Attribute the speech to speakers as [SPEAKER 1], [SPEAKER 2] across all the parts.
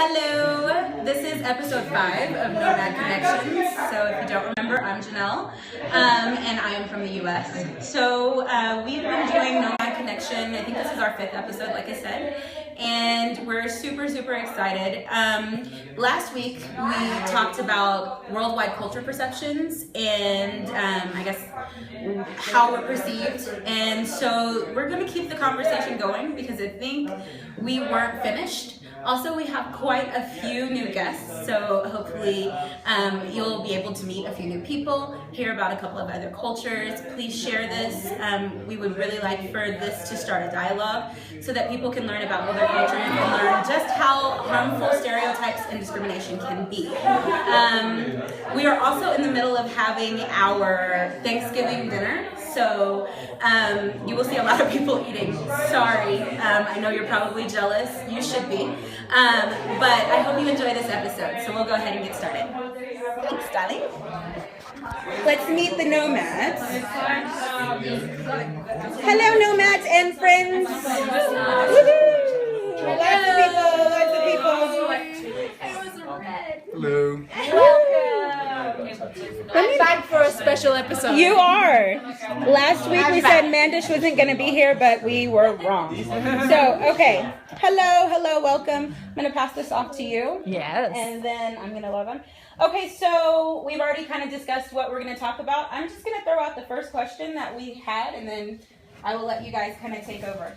[SPEAKER 1] Hello, this is episode 5 of Nomad Connections. So if you don't remember, I'm Janelle, and I am from the US. So we've been doing Nomad Connection. I think this is our 5th episode, like I said, and we're super excited. Last week we talked about worldwide culture perceptions and I guess how we're perceived, and so we're going to keep the conversation going because I think we weren't finished. Also, we have quite a few new guests, so hopefully you'll be able to meet a few new people, hear about a couple of other cultures. Please share this. We would really like for this to start a dialogue so that people can learn about other cultures and learn just how harmful stereotypes and discrimination can be. We are also in the middle of having our Thanksgiving dinner, so you will see a lot of people eating. Sorry, I know you're probably jealous. You should be. But I hope you enjoy this episode, so we'll go ahead and get started. Thanks, darling. Let's meet the Nomads. Hello, Nomads and friends. Woohoo! Lots of people.
[SPEAKER 2] Hello.
[SPEAKER 3] I'm back for a special episode.
[SPEAKER 1] You are. Last week we said Mandish wasn't going to be here, but we were wrong. So, okay. Hello, welcome. I'm going to pass this off to you.
[SPEAKER 3] Yes.
[SPEAKER 1] And then I'm going to log on. Okay, so we've already kind of discussed what we're going to talk about. I'm just going to throw out the first question that we had, and then I will let you guys kind of take over.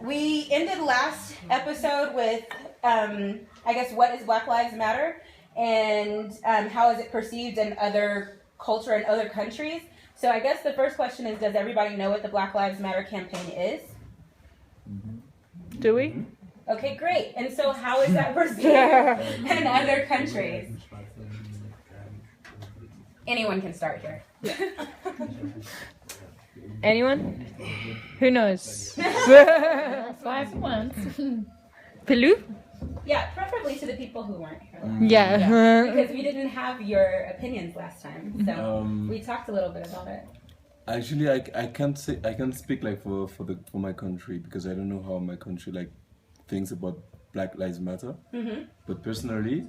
[SPEAKER 1] We ended last episode with, I guess, what is Black Lives Matter? And how is it perceived in other culture and other countries? So I guess the first question is, does everybody know what the Black Lives Matter campaign is?
[SPEAKER 3] Do we?
[SPEAKER 1] Okay, great. And so how is that perceived in other countries? Anyone can start here.
[SPEAKER 3] Anyone? Who knows?
[SPEAKER 4] 5 months.
[SPEAKER 3] Pilou?
[SPEAKER 1] Yeah, preferably to the people who weren't here.
[SPEAKER 3] Yeah.
[SPEAKER 1] Because we didn't have your opinions last time, so we talked a little bit about it.
[SPEAKER 2] Actually, I can't speak like for my country because I don't know how my country like thinks about Black Lives Matter. Mm-hmm. But personally,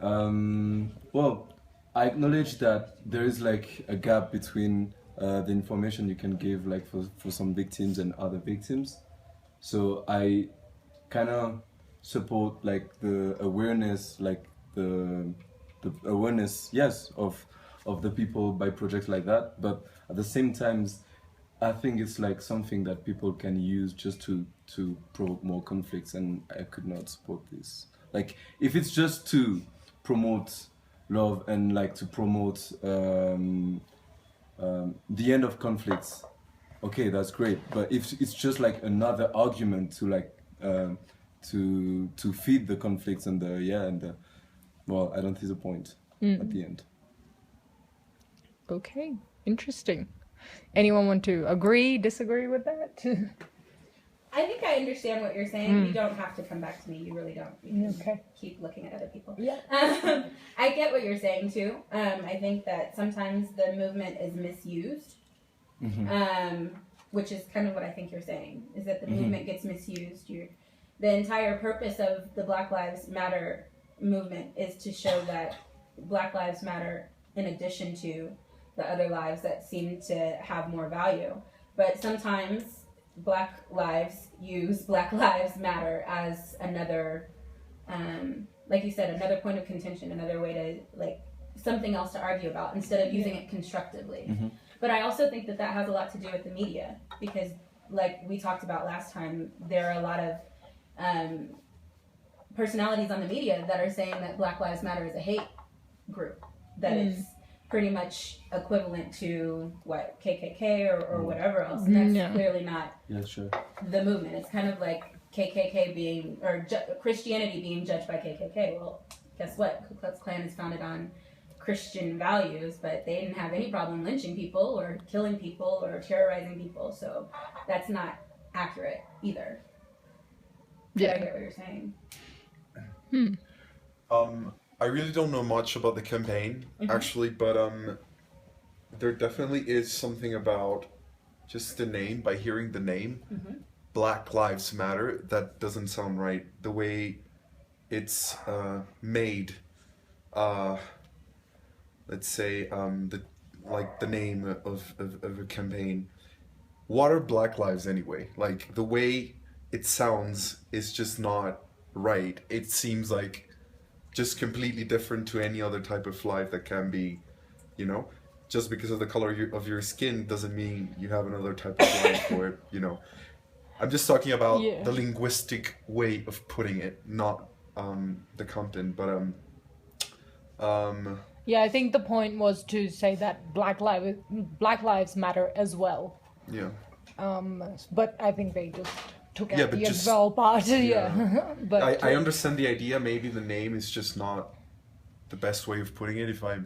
[SPEAKER 2] well, I acknowledge that there is like a gap between the information you can give like for some victims and other victims. So I kind of support like the awareness, like the awareness, yes, of the people by projects like that. But at the same time, I think it's like something that people can use just to provoke more conflicts, and I could not support this. Like if it's just to promote love and like to promote the end of conflicts, okay, that's great. But if it's just like another argument to like to feed the conflicts and well, I don't see the point at the end.
[SPEAKER 3] Okay, interesting. Anyone want to agree, disagree with that?
[SPEAKER 1] I think I understand what you're saying. You don't have to come back to me. You really don't. You can keep looking at other people.
[SPEAKER 3] Yeah.
[SPEAKER 1] I get what you're saying too. I think that sometimes the movement is misused, which is kind of what I think you're saying, is that the movement gets misused. The entire purpose of the Black Lives Matter movement is to show that Black Lives matter in addition to the other lives that seem to have more value. But sometimes Black lives use Black Lives Matter as another, like you said, another point of contention, another way to, like, something else to argue about instead of using it constructively. But I also think that has a lot to do with the media because, like we talked about last time, there are a lot of personalities on the media that are saying that Black Lives Matter is a hate group, that it's pretty much equivalent to what KKK or whatever else, and that's clearly not the movement. It's kind of like KKK being Christianity being judged by KKK. Well, guess what? Ku Klux Klan is founded on Christian values, but they didn't have any problem lynching people or killing people or terrorizing people, so that's not accurate either. Yeah, I get what you're saying.
[SPEAKER 5] I really don't know much about the campaign, actually, but there definitely is something about just the name, by hearing the name, Black Lives Matter, that doesn't sound right. The way it's made, let's say, the name of a campaign. What are Black Lives anyway? Like, the way it sounds is just not right. It seems like just completely different to any other type of life that can be, you know? Just because of the color of your skin doesn't mean you have another type of life, or, you know. I'm just talking about the linguistic way of putting it, not the content, but
[SPEAKER 3] Yeah, I think the point was to say that Black Lives Matter as well.
[SPEAKER 5] yeah.
[SPEAKER 3] But I think they just took out
[SPEAKER 5] but
[SPEAKER 3] the
[SPEAKER 5] just-
[SPEAKER 3] as well part. Yeah. But
[SPEAKER 5] I understand the idea. Maybe the name is just not the best way of putting it. If I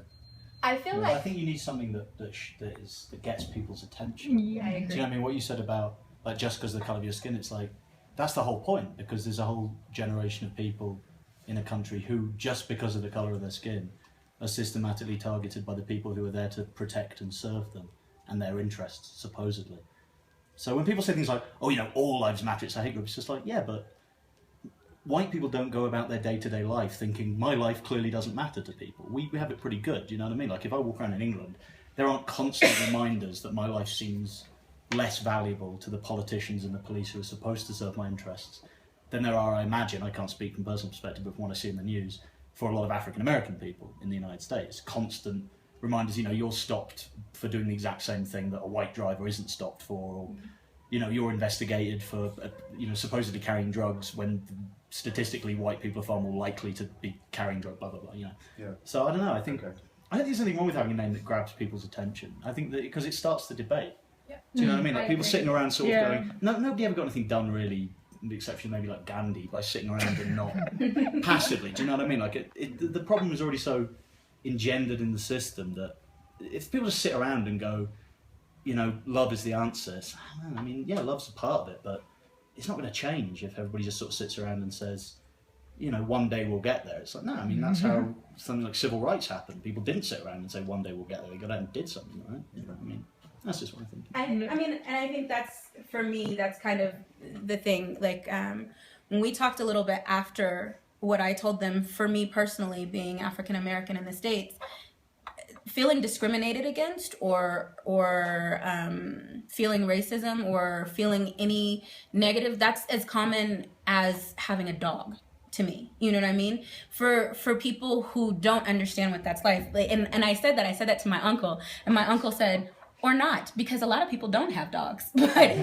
[SPEAKER 1] I feel
[SPEAKER 6] I
[SPEAKER 1] like
[SPEAKER 6] think you need something that gets people's attention.
[SPEAKER 1] I
[SPEAKER 6] Do you know
[SPEAKER 1] agree.
[SPEAKER 6] what I mean? What you said about, like, just because of the colour of your skin, it's like, that's the whole point, because there's a whole generation of people in a country who, just because of the colour of their skin, are systematically targeted by the people who are there to protect and serve them and their interests, supposedly. So when people say things like, oh, you know, all lives matter, it's a hate group, it's just like, yeah, but white people don't go about their day-to-day life thinking, my life clearly doesn't matter to people. We have it pretty good, do you know what I mean? Like, if I walk around in England, there aren't constant reminders that my life seems less valuable to the politicians and the police who are supposed to serve my interests than there are, I imagine, I can't speak from personal perspective, but from what I see in the news, for a lot of African-American people in the United States. Constant reminders, you know, you're stopped for doing the exact same thing that a white driver isn't stopped for, or, you know, you're investigated for, you know, supposedly carrying drugs when statistically white people are far more likely to be carrying drugs, blah, blah, blah, you know.
[SPEAKER 5] Yeah.
[SPEAKER 6] So I don't know, I think,
[SPEAKER 5] Okay.
[SPEAKER 6] I don't think there's anything wrong with having a name that grabs people's attention. I think that, because it starts the debate. Do you know what I mean? Like, people sitting around sort of going, nobody ever got anything done really, with the exception maybe like Gandhi, by sitting around and not passively. Do you know what I mean? Like, the problem is already so engendered in the system that if people just sit around and go, you know, love is the answer, it's, I mean, yeah, love's a part of it, but it's not going to change if everybody just sort of sits around and says, you know, one day we'll get there. It's like, no, I mean, that's how something like civil rights happened. People didn't sit around and say, one day we'll get there. They got out and did something, right? You know what I mean? That's just what I think.
[SPEAKER 1] I mean, and I think that's, for me, that's kind of the thing. Like, when we talked a little bit after what I told them, for me personally, being African American in the States, feeling discriminated against or feeling racism or feeling any negative, that's as common as having a dog to me. You know what I mean? For people who don't understand what that's like. And I said that to my uncle, and my uncle said, or not, because a lot of people don't have dogs. But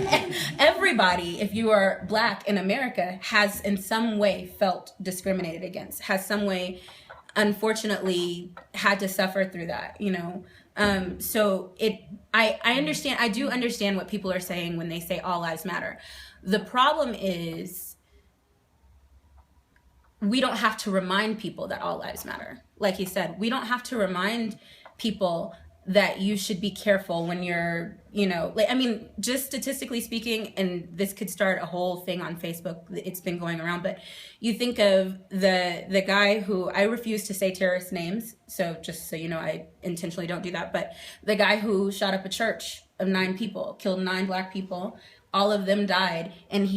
[SPEAKER 1] everybody, if you are Black in America, has in some way felt discriminated against, has some way, unfortunately, had to suffer through that, you know? So I understand, I do understand what people are saying when they say all lives matter. The problem is, we don't have to remind people that all lives matter. Like he said, we don't have to remind people that you should be careful when you're, you know, like, I mean, just statistically speaking, and this could start a whole thing on Facebook, it's been going around, but you think of the guy who, I refuse to say terrorist names, so just so you know, I intentionally don't do that, but the guy who shot up a church of 9 people, killed 9 Black people, all of them died, and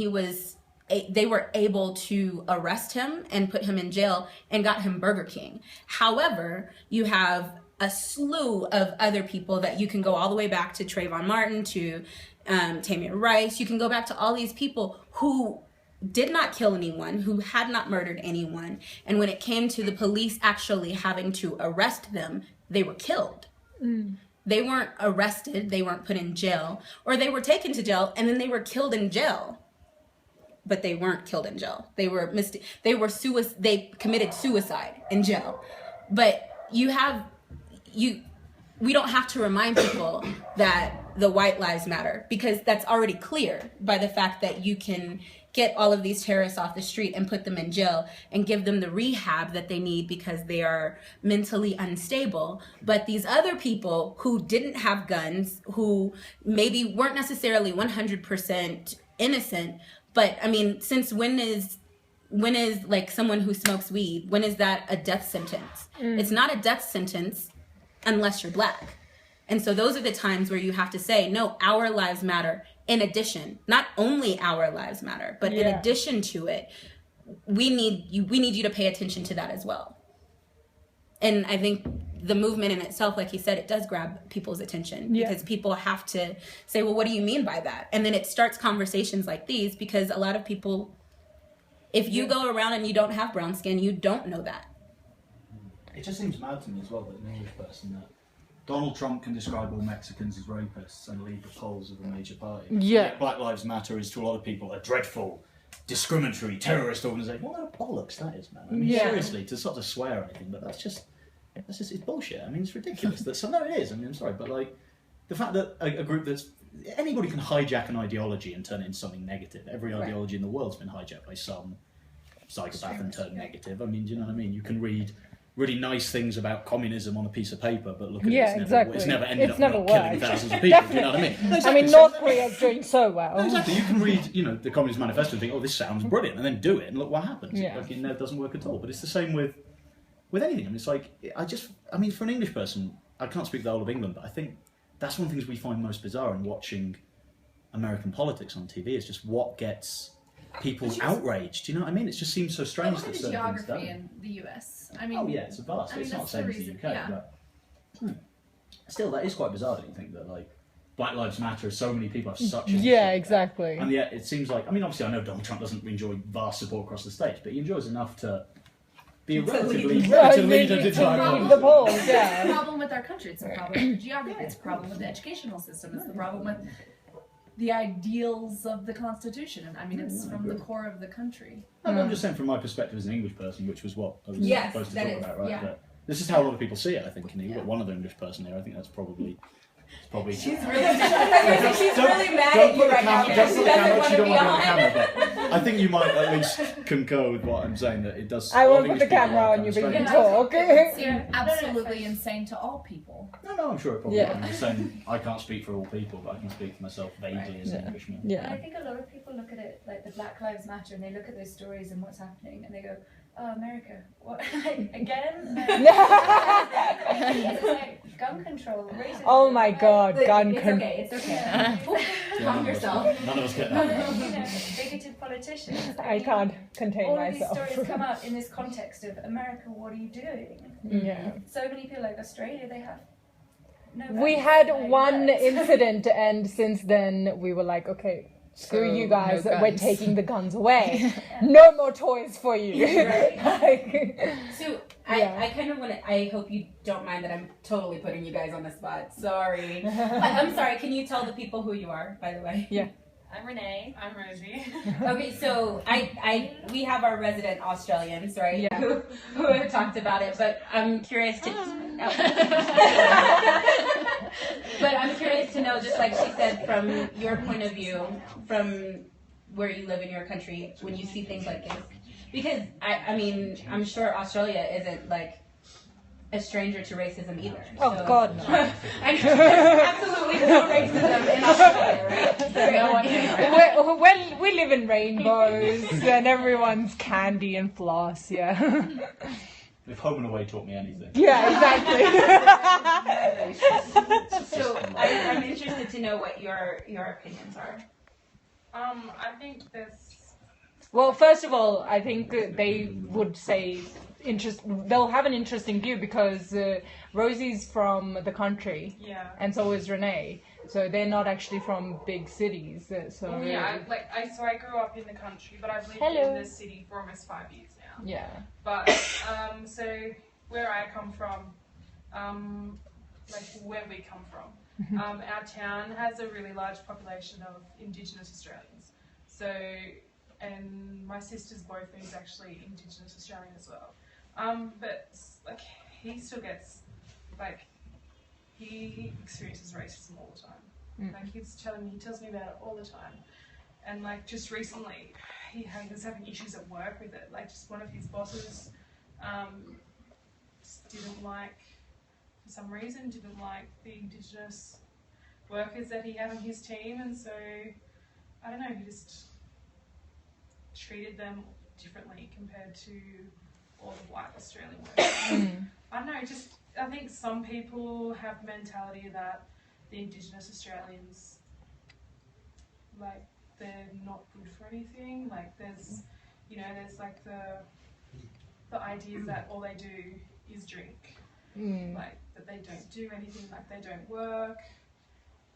[SPEAKER 1] they were able to arrest him and put him in jail and got him Burger King. However, you have a slew of other people that you can go all the way back to Trayvon Martin, to Tamir Rice. You can go back to all these people who did not kill anyone, who had not murdered anyone. And when it came to the police actually having to arrest them, they were killed. They weren't arrested, they weren't put in jail, or they were taken to jail and then they were killed in jail. But they weren't killed in jail. They committed suicide in jail. But we don't have to remind people that the white lives matter, because that's already clear by the fact that you can get all of these terrorists off the street and put them in jail and give them the rehab that they need because they are mentally unstable. But these other people who didn't have guns, who maybe weren't necessarily 100% innocent, but I mean, since when is like someone who smokes weed, when is that a death sentence? It's not a death sentence unless you're Black. And so those are the times where you have to say, no, our lives matter. In addition, not only our lives matter, but in addition to it, we need you to pay attention to that as well. And I think the movement in itself, like he said, it does grab people's attention because people have to say, well, what do you mean by that? And then it starts conversations like these, because a lot of people, if you go around and you don't have brown skin, you don't know that.
[SPEAKER 6] It just seems mad to me as well that an English person, that Donald Trump can describe all Mexicans as rapists and lead the polls of a major party.
[SPEAKER 3] Yeah.
[SPEAKER 6] Yet Black Lives Matter is to a lot of people a dreadful, discriminatory, terrorist organisation. What a bollocks that is, man. I mean, seriously, to sort of swear or anything, but that's just it's bullshit. I mean, it's ridiculous. No, it is. I mean, I'm sorry, but like the fact that a group that's anybody can hijack an ideology and turn it into something negative. Every ideology in the world's been hijacked by some psychopath and turned negative. I mean, do you know what I mean? You can read really nice things about communism on a piece of paper, but look at it, it's never ended up killing thousands of people. Do you know what I mean? No, exactly.
[SPEAKER 3] I mean, North Korea's doing so well.
[SPEAKER 6] No, exactly. You can read, the Communist Manifesto and think, oh, this sounds brilliant, and then do it, and look what happens.
[SPEAKER 3] Yeah.
[SPEAKER 6] Like, it never doesn't work at all. But it's the same with anything. I mean, it's like, for an English person, I can't speak the whole of England, but I think that's one of the things we find most bizarre in watching American politics on TV, is just what gets people outraged. Do you know what I mean? It just seems so strange that certain things don't.
[SPEAKER 4] Geography in the US. I mean,
[SPEAKER 6] oh yeah, it's a vast. It's not the same as the UK, but still, that is quite bizarre. Don't you think that like Black Lives Matter? So many people have such.
[SPEAKER 3] Exactly.
[SPEAKER 6] And yet, it seems like obviously, I know Donald Trump doesn't enjoy vast support across the states, but he enjoys enough to be a relatively to lead
[SPEAKER 3] the polls.
[SPEAKER 4] It's a problem with our country. It's a problem with geography. It's a problem with the educational system. It's the problem with the ideals of the Constitution. And I mean, it's from the core of the country.
[SPEAKER 6] I'm just saying from my perspective as an English person, which was what I was supposed to talk about, right?
[SPEAKER 4] Yeah.
[SPEAKER 6] But this is how a lot of people see it, I think. And you've got one other English person here. I think that's probably.
[SPEAKER 1] She's really mad at you right now because she doesn't want to be on.
[SPEAKER 6] I think you might at least concur with what I'm saying, that it does.
[SPEAKER 3] I won't put the camera on you, but you can talk.
[SPEAKER 4] It's absolutely insane to all people.
[SPEAKER 6] No, I'm sure it probably is. I'm just saying I can't speak for all people, but I can speak for myself vaguely as an Englishman.
[SPEAKER 7] And I think a lot of people look at it like the Black Lives Matter, and they look at those stories and what's happening, and they go, "Oh, America, what again?" It's like gun control, racism.
[SPEAKER 3] Oh my God, gun control.
[SPEAKER 7] It's okay. Calm yourself.
[SPEAKER 6] None of us get that.
[SPEAKER 7] Bigoted politicians.
[SPEAKER 3] I can't contain
[SPEAKER 7] all
[SPEAKER 3] myself.
[SPEAKER 7] All these stories come up in this context of America. What are you doing?
[SPEAKER 3] Yeah.
[SPEAKER 7] So many people like Australia, they have. No
[SPEAKER 3] We had one incident, and since then we were like, okay, screw you guys, we're taking the guns away. No more toys for you.
[SPEAKER 1] So I kind of want to, I hope you don't mind that I'm totally putting you guys on the spot. Sorry. I'm sorry. Can you tell the people who you are, by the way?
[SPEAKER 3] Yeah.
[SPEAKER 7] I'm Renee.
[SPEAKER 4] I'm Rosie.
[SPEAKER 1] Okay, so we have our resident Australians, right?
[SPEAKER 3] Yeah.
[SPEAKER 1] Who have talked about it, but I'm curious to but I'm curious to know, just like she said, from your point of view, from where you live in your country, when you see things like this, because I mean, I'm sure Australia isn't like a stranger to racism either.
[SPEAKER 3] Oh
[SPEAKER 1] so.
[SPEAKER 3] God, no.
[SPEAKER 1] I know there's absolutely no racism in Australia, right?
[SPEAKER 3] Well, we live in rainbows and everyone's candy and floss, yeah.
[SPEAKER 6] If Home and Away taught me anything.
[SPEAKER 3] Yeah, exactly.
[SPEAKER 1] So I'm interested to know what your opinions are.
[SPEAKER 4] I think this.
[SPEAKER 3] Well, first of all, I think they would say they'll have an interesting view because Rosie's from the country, and so is Renee. So they're not actually from big cities. So
[SPEAKER 4] I grew up in the country, but I've lived in the city for almost 5 years now.
[SPEAKER 3] Yeah.
[SPEAKER 4] But so where I come from, where we come from, our town has a really large population of Indigenous Australians. So, and my sister's boyfriend is actually Indigenous Australian as well. But like he still gets he experiences racism all the time. Like he tells me about it all the time. And like just recently, he was having issues at work with it. Like just one of his bosses just didn't like, for some reason, didn't like the Indigenous workers that he had on his team, and so I don't know, he just treated them differently compared to all the white Australian workers. I don't know, I think some people have the mentality that the Indigenous Australians, like, they're not good for anything. Like, there's, you know, there's like the ideas that all they do is drink, like that they don't do anything, like they don't work,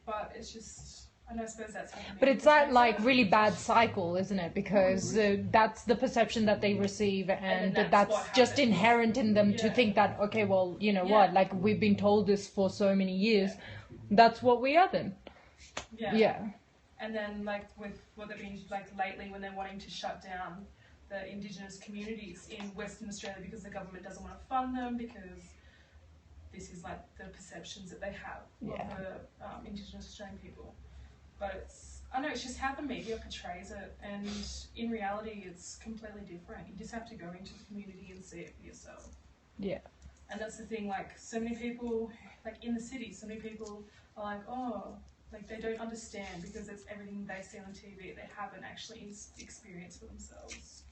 [SPEAKER 4] but it's just. And I suppose that's
[SPEAKER 3] but it's that like really bad cycle, isn't it? Because that's the perception that they receive, and that's just inherent in them to think that, okay, well, you know what, like we've been told this for so many years, that's what we are then. Yeah.
[SPEAKER 4] And then like with what they've been like lately when they're wanting to shut down the Indigenous communities in Western Australia because the government doesn't want to fund them because this is like the perceptions that they have of the Indigenous Australian people. But it's, I don't know, it's just how the media portrays it, and in reality it's completely different. You just have to go into the community and see it for yourself.
[SPEAKER 3] Yeah.
[SPEAKER 4] And that's the thing, like so many people, like in the city, so many people are like, oh, like they don't understand because it's everything they see on TV. They haven't actually experienced for themselves.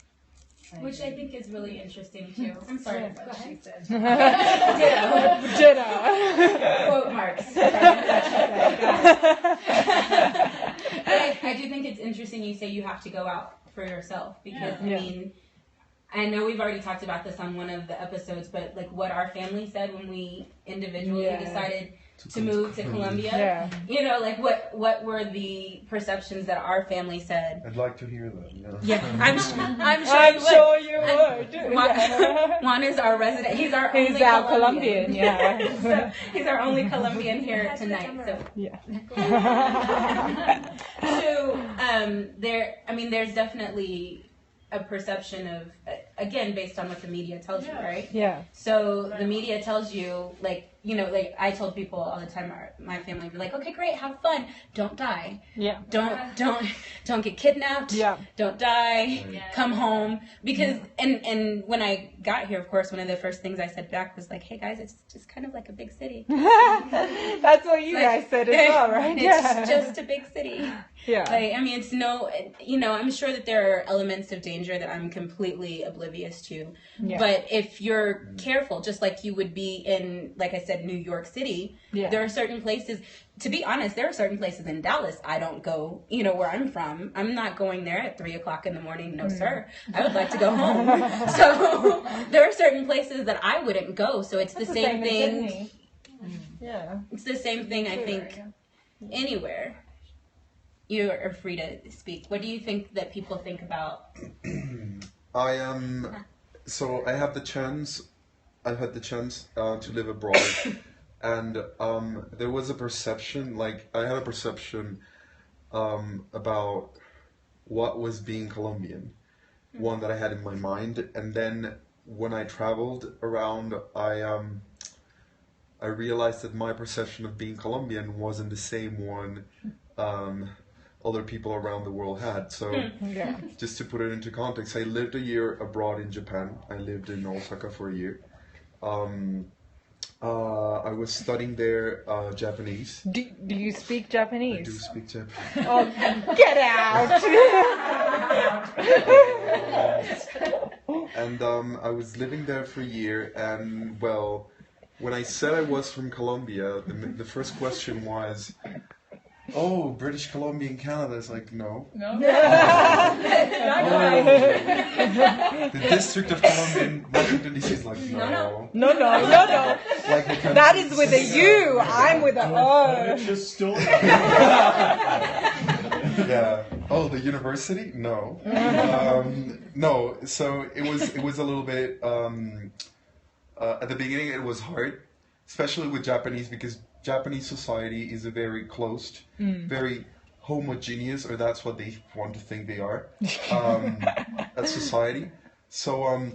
[SPEAKER 1] Which I think is really interesting too. I'm sorry, go ahead.
[SPEAKER 3] Ditto.
[SPEAKER 1] Quote marks. I do think it's interesting you say you have to go out for yourself because I mean, I know we've already talked about this on one of the episodes, but like what our family said when we individually decided to move to Colombia, you know, like what were the perceptions that our family said?
[SPEAKER 5] I'd like to hear that.
[SPEAKER 1] Yeah, I'm sure you would. Juan is our resident. He's our only Colombian. So he's our only Colombian here tonight. So there's definitely a perception of, again, based on what the media tells you, right?
[SPEAKER 3] Yeah.
[SPEAKER 1] So the media tells you, like, you know, like I told people all the time, my family would be like, okay, great, have fun, don't die.
[SPEAKER 3] Yeah.
[SPEAKER 1] Don't get kidnapped. Yeah. Don't die. Come home. Because and when I got here, of course, one of the first things I said back was like, hey guys, it's just kind of like a big city.
[SPEAKER 3] That's what you guys said as well, right?
[SPEAKER 1] It's just a big city.
[SPEAKER 3] Yeah.
[SPEAKER 1] Like, I mean, it's no, you know, I'm sure that there are elements of danger that I'm completely oblivious to. Yeah. But if you're careful, just like you would be in, like I said, New York City, there are certain places, to be honest, there are certain places in Dallas I don't go, you know, where I'm from. I'm not going there at 3 o'clock in the morning. No, sir. I would like to go home. So there are certain places that I wouldn't go. So it's the same thing.
[SPEAKER 3] Yeah.
[SPEAKER 1] It's the same thing, I think, anywhere. You are free to speak. What do you think that people think about?
[SPEAKER 5] So I had the chance to live abroad, and there was a perception, like I had a perception about what was being Colombian, one that I had in my mind, and then when I traveled around, I realized that my perception of being Colombian wasn't the same one other people around the world had. So just to put it into context, I lived a year abroad in Japan. I lived in Osaka for a year. I was studying there Japanese.
[SPEAKER 3] Do you speak Japanese?
[SPEAKER 5] I do speak Japanese.
[SPEAKER 3] Oh, get out!
[SPEAKER 5] And I was living there for a year, and well, when I said I was from Colombia, the first question was, oh, British Columbia in Canada. It's like, no. No? The District of Columbia in Washington DC is like, no.
[SPEAKER 3] No.
[SPEAKER 5] Like
[SPEAKER 3] that is with a U. I'm with a O.
[SPEAKER 5] Yeah. Oh, the university? No. No. So it was a little bit. At the beginning, it was hard, especially with Japanese, because Japanese society is a very closed, very homogeneous, or that's what they want to think they are, a society. So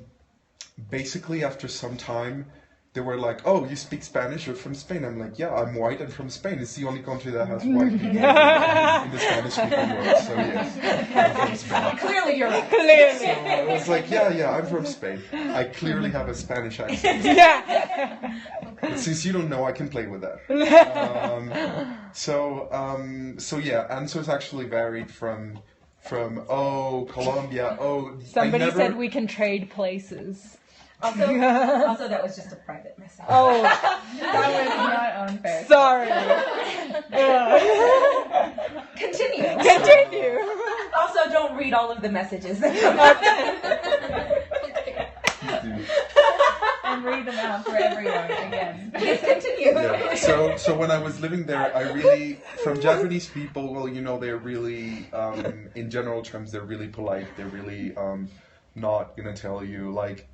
[SPEAKER 5] basically after some time, they were like, oh, you speak Spanish, you're from Spain. I'm like, yeah, I'm white and from Spain. It's the only country that has white people in the Spanish-speaking world. So yes, I'm from Spain.
[SPEAKER 1] Clearly you're right.
[SPEAKER 5] So I was like, yeah, I'm from Spain. I clearly have a Spanish accent. But since you don't know, I can play with that. So yeah, answers actually varied from Colombia,
[SPEAKER 3] Somebody said we can trade places.
[SPEAKER 1] Also, that was just a private message.
[SPEAKER 3] Oh,
[SPEAKER 7] That was not unfair.
[SPEAKER 3] sorry.
[SPEAKER 1] Continue.
[SPEAKER 3] Continue.
[SPEAKER 1] Also, don't read all of the messages that come
[SPEAKER 7] And read them out for everyone again.
[SPEAKER 1] Please continue.
[SPEAKER 5] Yeah. So when I was living there, I really, from Japanese people, well, you know, they're really, in general terms, they're really polite. They're really not gonna tell you like.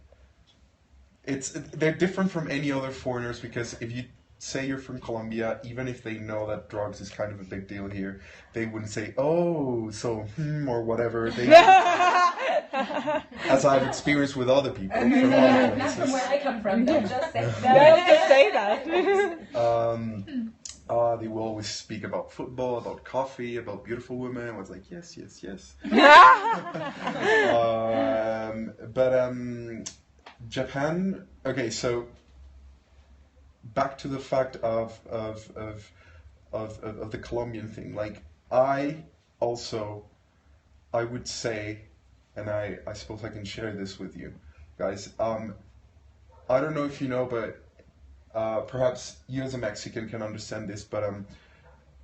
[SPEAKER 5] They're different from any other foreigners because if you say you're from Colombia, even if they know that drugs is kind of a big deal here, they wouldn't say, oh, so, or whatever. They, as I've experienced with other people from other
[SPEAKER 1] That's
[SPEAKER 5] places.
[SPEAKER 1] from where I come from. Don't just say
[SPEAKER 3] Don't
[SPEAKER 1] that.
[SPEAKER 3] just say that.
[SPEAKER 5] They will always speak about football, about coffee, about beautiful women. I was like, yes, yes, yes. Japan. Okay, so back to the fact of the Colombian thing. Like I would say, and I suppose I can share this with you guys. I don't know if you know, but perhaps you as a Mexican can understand this, but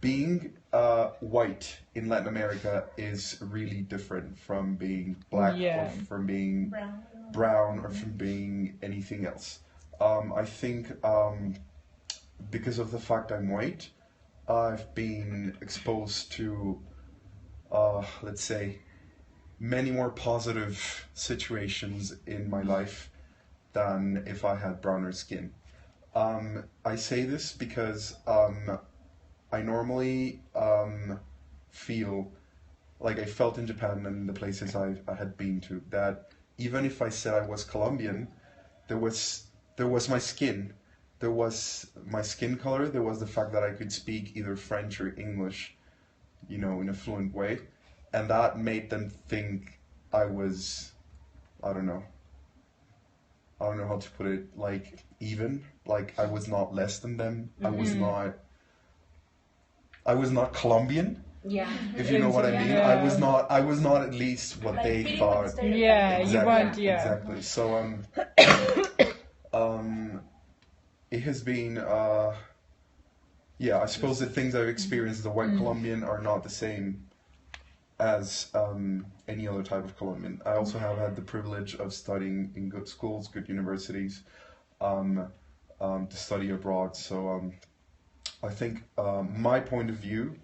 [SPEAKER 5] being white in Latin America is really different from being black
[SPEAKER 3] Yeah.
[SPEAKER 5] or from being brown or from being anything else. I think because of the fact I'm white, I've been exposed to, let's say, many more positive situations in my life than if I had browner skin. I say this because I normally feel like I felt in Japan and the places I had been to that even if I said I was Colombian, there was my skin, there was my skin color, there was the fact that I could speak either French or English, you know, in a fluent way, and that made them think I was, I don't know how to put it, like even, like I was not less than them. I was not Colombian,
[SPEAKER 1] Yeah.
[SPEAKER 5] if you know what I mean.
[SPEAKER 3] Yeah.
[SPEAKER 5] I was not at least what they thought.
[SPEAKER 3] Yeah, you want, yeah.
[SPEAKER 5] Exactly. So it has been I suppose the things I've experienced as a white Colombian are not the same as any other type of Colombian. I also have had the privilege of studying in good schools, good universities, to study abroad. So I think my point of view,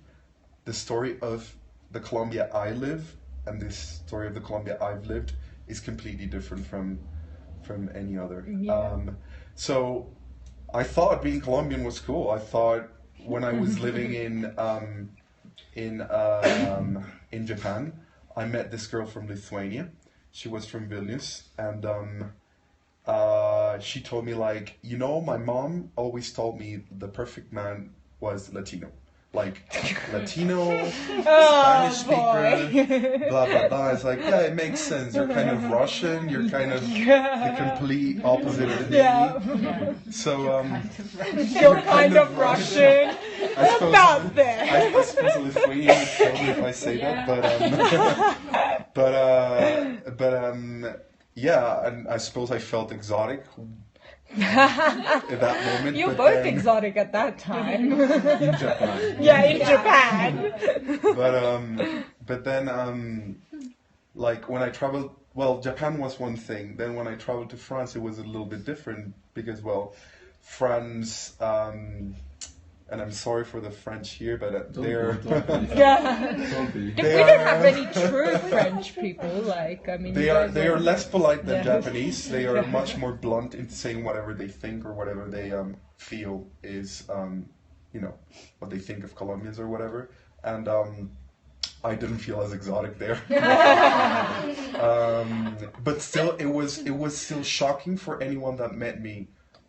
[SPEAKER 5] the story of the Colombia I live and this story of the Colombia I've lived is completely different from any other.
[SPEAKER 3] Yeah.
[SPEAKER 5] So I thought being Colombian was cool. I thought when I was living in Japan, I met this girl from Lithuania. She was from Vilnius, and she told me, like, you know, my mom always told me the perfect man was Latino. Like, Latino, Spanish speaker, blah, blah, blah. It's like, yeah, it makes sense. You're kind of Russian. You're kind of the complete opposite of me.
[SPEAKER 3] Yeah.
[SPEAKER 5] So,
[SPEAKER 3] You're kind of Russian.
[SPEAKER 5] I suppose,
[SPEAKER 3] About there.
[SPEAKER 5] I suppose a Lithuanian would kill me if I say that, yeah, and I suppose I felt exotic at that moment.
[SPEAKER 3] You're
[SPEAKER 5] but
[SPEAKER 3] both
[SPEAKER 5] then,
[SPEAKER 3] exotic at that time.
[SPEAKER 2] In Japan.
[SPEAKER 3] Yeah, in Japan.
[SPEAKER 5] But then, like when I traveled, well, Japan was one thing. Then when I traveled to France, it was a little bit different because, well, France, and I'm sorry for the French here, but they're
[SPEAKER 3] Yeah.
[SPEAKER 2] Don't be.
[SPEAKER 3] We don't have any true French people, like, I mean...
[SPEAKER 5] they
[SPEAKER 3] you
[SPEAKER 5] are
[SPEAKER 3] guys
[SPEAKER 5] less polite than
[SPEAKER 3] Yeah.
[SPEAKER 5] Japanese. They are much more blunt in saying whatever they think or whatever they feel is you know, what they think of Colombians or whatever. And I didn't feel as exotic there. But still, it was still shocking for anyone that met me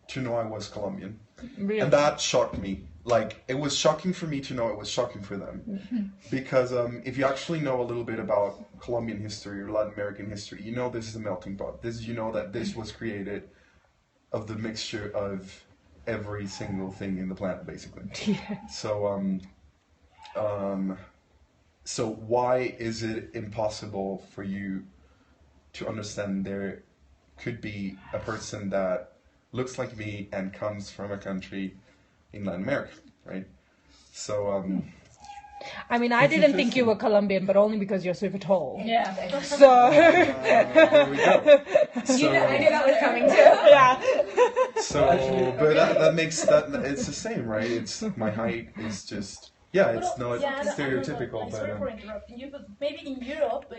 [SPEAKER 5] to know I was Colombian.
[SPEAKER 3] Really?
[SPEAKER 5] And that shocked me. Like, it was shocking for me to know, it was shocking for them. Because if you actually know a little bit about Colombian history or Latin American history, you know this is a melting pot. You know that this was created of the mixture of every single thing in the planet, basically.
[SPEAKER 3] Yeah.
[SPEAKER 5] So why is it impossible for you to understand their could be a person that looks like me and comes from a country in Latin America, right? So
[SPEAKER 3] I mean, I
[SPEAKER 5] It's
[SPEAKER 3] didn't think you
[SPEAKER 5] interesting.
[SPEAKER 3] were Colombian, but only because you're super tall.
[SPEAKER 7] Yeah.
[SPEAKER 3] So,
[SPEAKER 5] there we go. So,
[SPEAKER 7] I knew that was coming too.
[SPEAKER 3] yeah.
[SPEAKER 5] so but that makes that it's the same, right? It's my height is just it's not stereotypical,
[SPEAKER 8] Sorry
[SPEAKER 5] but
[SPEAKER 8] for interrupting you, but maybe in Europe,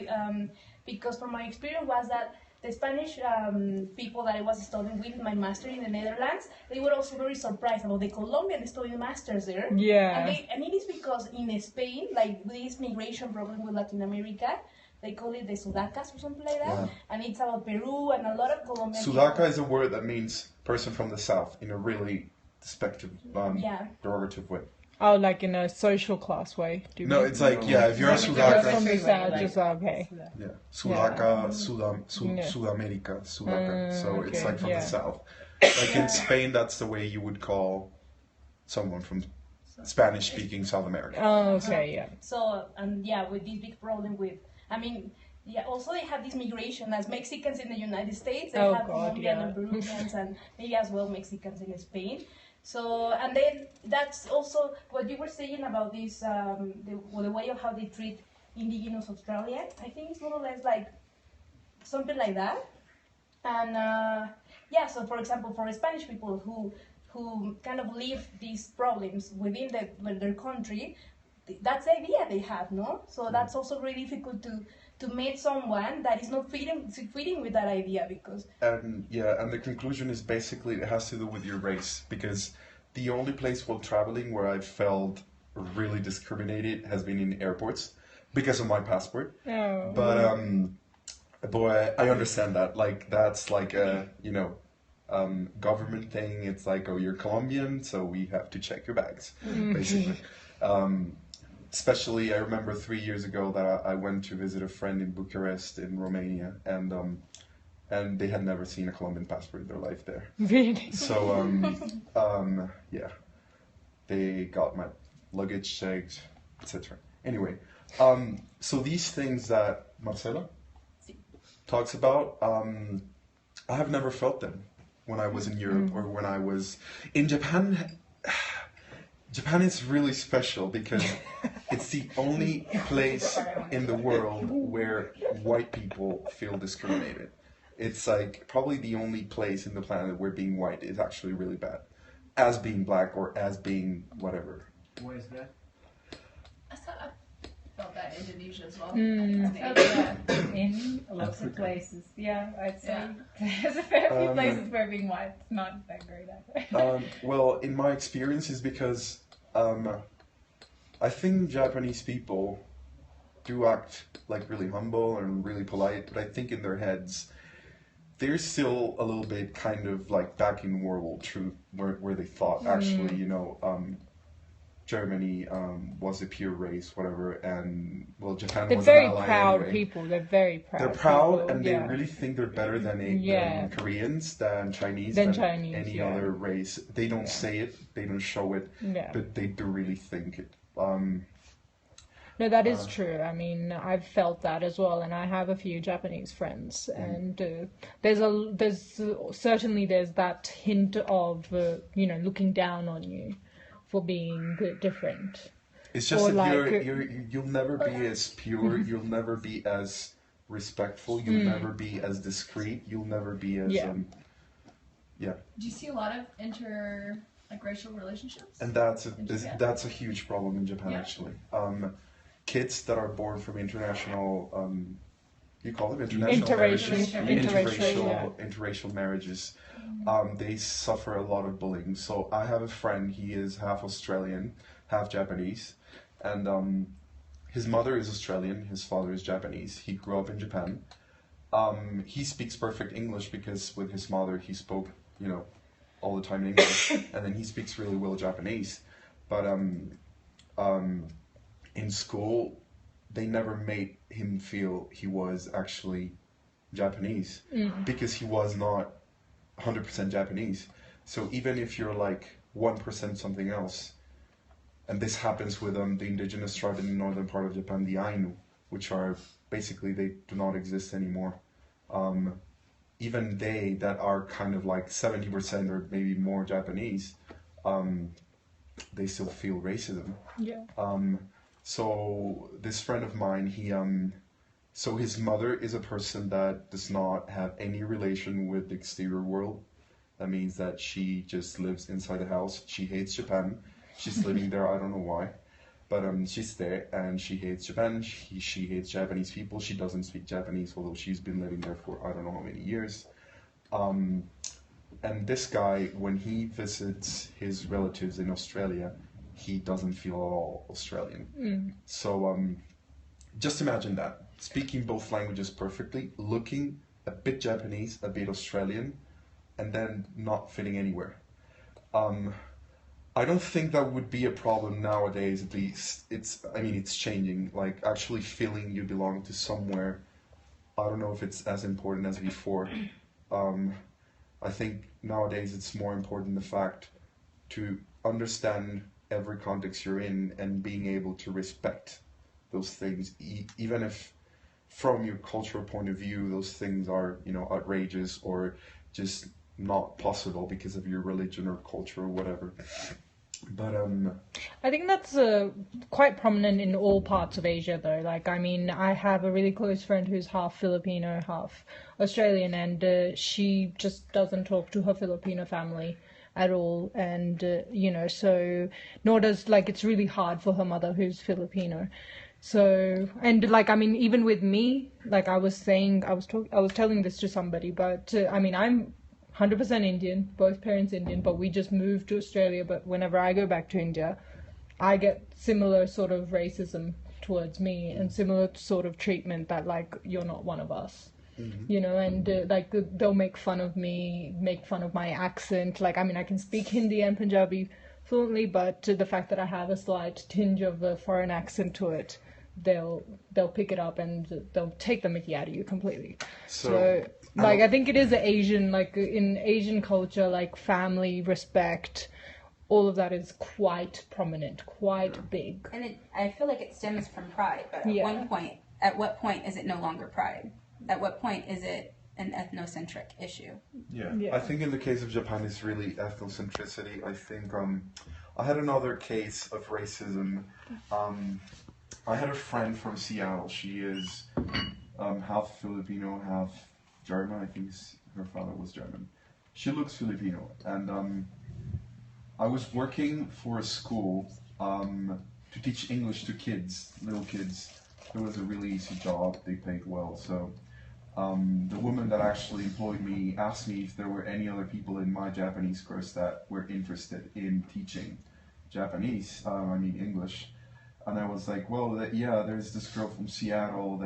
[SPEAKER 8] because from my experience was that the Spanish people that I was studying with in my master in the Netherlands, they were also very surprised about the Colombian studying masters there.
[SPEAKER 3] Yeah.
[SPEAKER 8] And it is because in Spain, like this migration problem with Latin America, they call it the Sudacas or something like that,
[SPEAKER 5] Yeah.
[SPEAKER 8] and it's about Peru and a lot of Colombian
[SPEAKER 5] Sudaca
[SPEAKER 8] people.
[SPEAKER 5] is a word that means person from the south in a really despective,
[SPEAKER 8] Yeah.
[SPEAKER 5] derogative way.
[SPEAKER 3] Oh, like in a social class way. Do you
[SPEAKER 5] No,
[SPEAKER 3] mean?
[SPEAKER 5] it's like if you're a
[SPEAKER 3] Because from
[SPEAKER 5] Sudaca,
[SPEAKER 3] the south, just okay.
[SPEAKER 5] yeah, Sudaca,
[SPEAKER 3] Yeah.
[SPEAKER 5] Sudamerica, Sudaca. So it's
[SPEAKER 3] okay,
[SPEAKER 5] like from
[SPEAKER 3] yeah.
[SPEAKER 5] the south. Like in Spain, that's the way you would call someone from Spanish-speaking South America.
[SPEAKER 3] Oh, okay, yeah.
[SPEAKER 8] So, and yeah, with this big problem with, I mean, yeah, also they have this migration as Mexicans in the United States, they
[SPEAKER 3] Oh,
[SPEAKER 8] have
[SPEAKER 3] God,
[SPEAKER 8] Colombian
[SPEAKER 3] yeah.
[SPEAKER 8] and Peruvians and maybe as well Mexicans in Spain. So, and then that's also what you were saying about this, the way of how they treat indigenous Australia. I think it's more or less like something like that. And yeah, so for example, for Spanish people who kind of live these problems within their country, that's the idea they have, no? So that's also really difficult to meet someone that is not fitting with that idea because
[SPEAKER 5] And the conclusion is basically it has to do with your race, because the only place while traveling where I've felt really discriminated has been in airports because of my passport.
[SPEAKER 3] Oh.
[SPEAKER 5] But boy, I understand that. Like that's like a government thing. It's like, oh, you're Colombian, so we have to check your bags, basically. Especially, I remember 3 years ago that I went to visit a friend in Bucharest in Romania, and they had never seen a Colombian passport in their life there.
[SPEAKER 3] Really?
[SPEAKER 5] So they got my luggage checked, etc. Anyway, so these things that Marcela talks about, I have never felt them when I was in Europe or when I was in Japan. Japan is really special because it's the only place in the world where white people feel discriminated. It's like probably the only place in the planet where being white is actually really bad, as being black or as being whatever.
[SPEAKER 6] Where's that?
[SPEAKER 7] I felt that in Indonesia as well.
[SPEAKER 9] In lots of places. Yeah, I'd say there's a fair few places where being white's not that great either.
[SPEAKER 5] Well, in my experience is because I think Japanese people do act like really humble and really polite, but I think in their heads they're still a little bit kind of like back in World War II, where they thought actually, Germany was a pure race, whatever, and well, Japan
[SPEAKER 3] They're
[SPEAKER 5] was
[SPEAKER 3] very
[SPEAKER 5] an ally
[SPEAKER 3] proud
[SPEAKER 5] anyway.
[SPEAKER 3] people. They're very proud.
[SPEAKER 5] They're proud,
[SPEAKER 3] people,
[SPEAKER 5] and they really think they're better than than Koreans, than Chinese, than any other race. They don't say it, they don't show it, but they do really think it.
[SPEAKER 3] No, that is true. I mean, I've felt that as well, and I have a few Japanese friends, and there's certainly that hint of looking down on you for being different.
[SPEAKER 5] It's just
[SPEAKER 3] Or
[SPEAKER 5] that you'll never be as pure, you'll never be as respectful, you'll never be as discreet, you'll never be as
[SPEAKER 7] Do you see a lot of racial relationships?
[SPEAKER 5] And that's a huge problem in Japan actually. Kids that are born from international, you call them international marriages, interracial marriages, they suffer a lot of bullying. So I have a friend, he is half Australian, half Japanese, and his mother is Australian, his father is Japanese. He grew up in Japan. He speaks perfect English because with his mother he spoke, all the time in English, and then he speaks really well Japanese. But in school, they never made him feel he was actually Japanese because he was not 100% Japanese. So even if you're like 1% something else, and this happens with the indigenous tribe in the northern part of Japan, the Ainu, which are basically, they do not exist anymore. even they that are kind of like 70% or maybe more Japanese, they still feel racism.
[SPEAKER 3] Yeah.
[SPEAKER 5] So this friend of mine, so his mother is a person that does not have any relation with the exterior world. That means that she just lives inside the house. She hates Japan. She's living there, I don't know why. But she's there and she hates Japan. She hates Japanese people. She doesn't speak Japanese, although she's been living there for I don't know how many years. And this guy, when he visits his relatives in Australia, he doesn't feel at all Australian. So just imagine that. Speaking both languages perfectly, looking a bit Japanese, a bit Australian, and then not fitting anywhere. I don't think that would be a problem nowadays, at least. It's changing. Like, actually feeling you belong to somewhere, I don't know if it's as important as before. I think nowadays it's more important the fact to understand every context you're in and being able to respect those things, even if from your cultural point of view those things are, outrageous or just not possible because of your religion or culture or whatever. But
[SPEAKER 3] I think that's quite prominent in all parts of Asia, though. Like, I mean, I have a really close friend who's half Filipino, half Australian, and she just doesn't talk to her Filipino family at all. And, so nor does, it's really hard for her mother who's Filipino. So, and even with me, I was telling this to somebody, but I'm 100% Indian, both parents Indian, but we just moved to Australia. But whenever I go back to India, I get similar sort of racism towards me and similar sort of treatment that you're not one of us, and they'll make fun of me, make fun of my accent. I can speak Hindi and Punjabi fluently, but the fact that I have a slight tinge of a foreign accent to it, they'll pick it up and they'll take the mickey out of you completely. So I think it is Asian, in Asian culture, family, respect, all of that is quite prominent, quite big.
[SPEAKER 1] And I feel like it stems from pride, but at what point is it no longer pride? At what point is it an ethnocentric issue?
[SPEAKER 5] Yeah. I think in the case of Japan, it's really ethnocentricity. I think I had another case of racism. I had a friend from Seattle. She is half Filipino, half German. I think her father was German. She looks Filipino. And I was working for a school to teach English to kids, little kids. It was a really easy job. They paid well. So the woman that actually employed me asked me if there were any other people in my Japanese course that were interested in teaching Japanese, English. And I was like, well, there's this girl from Seattle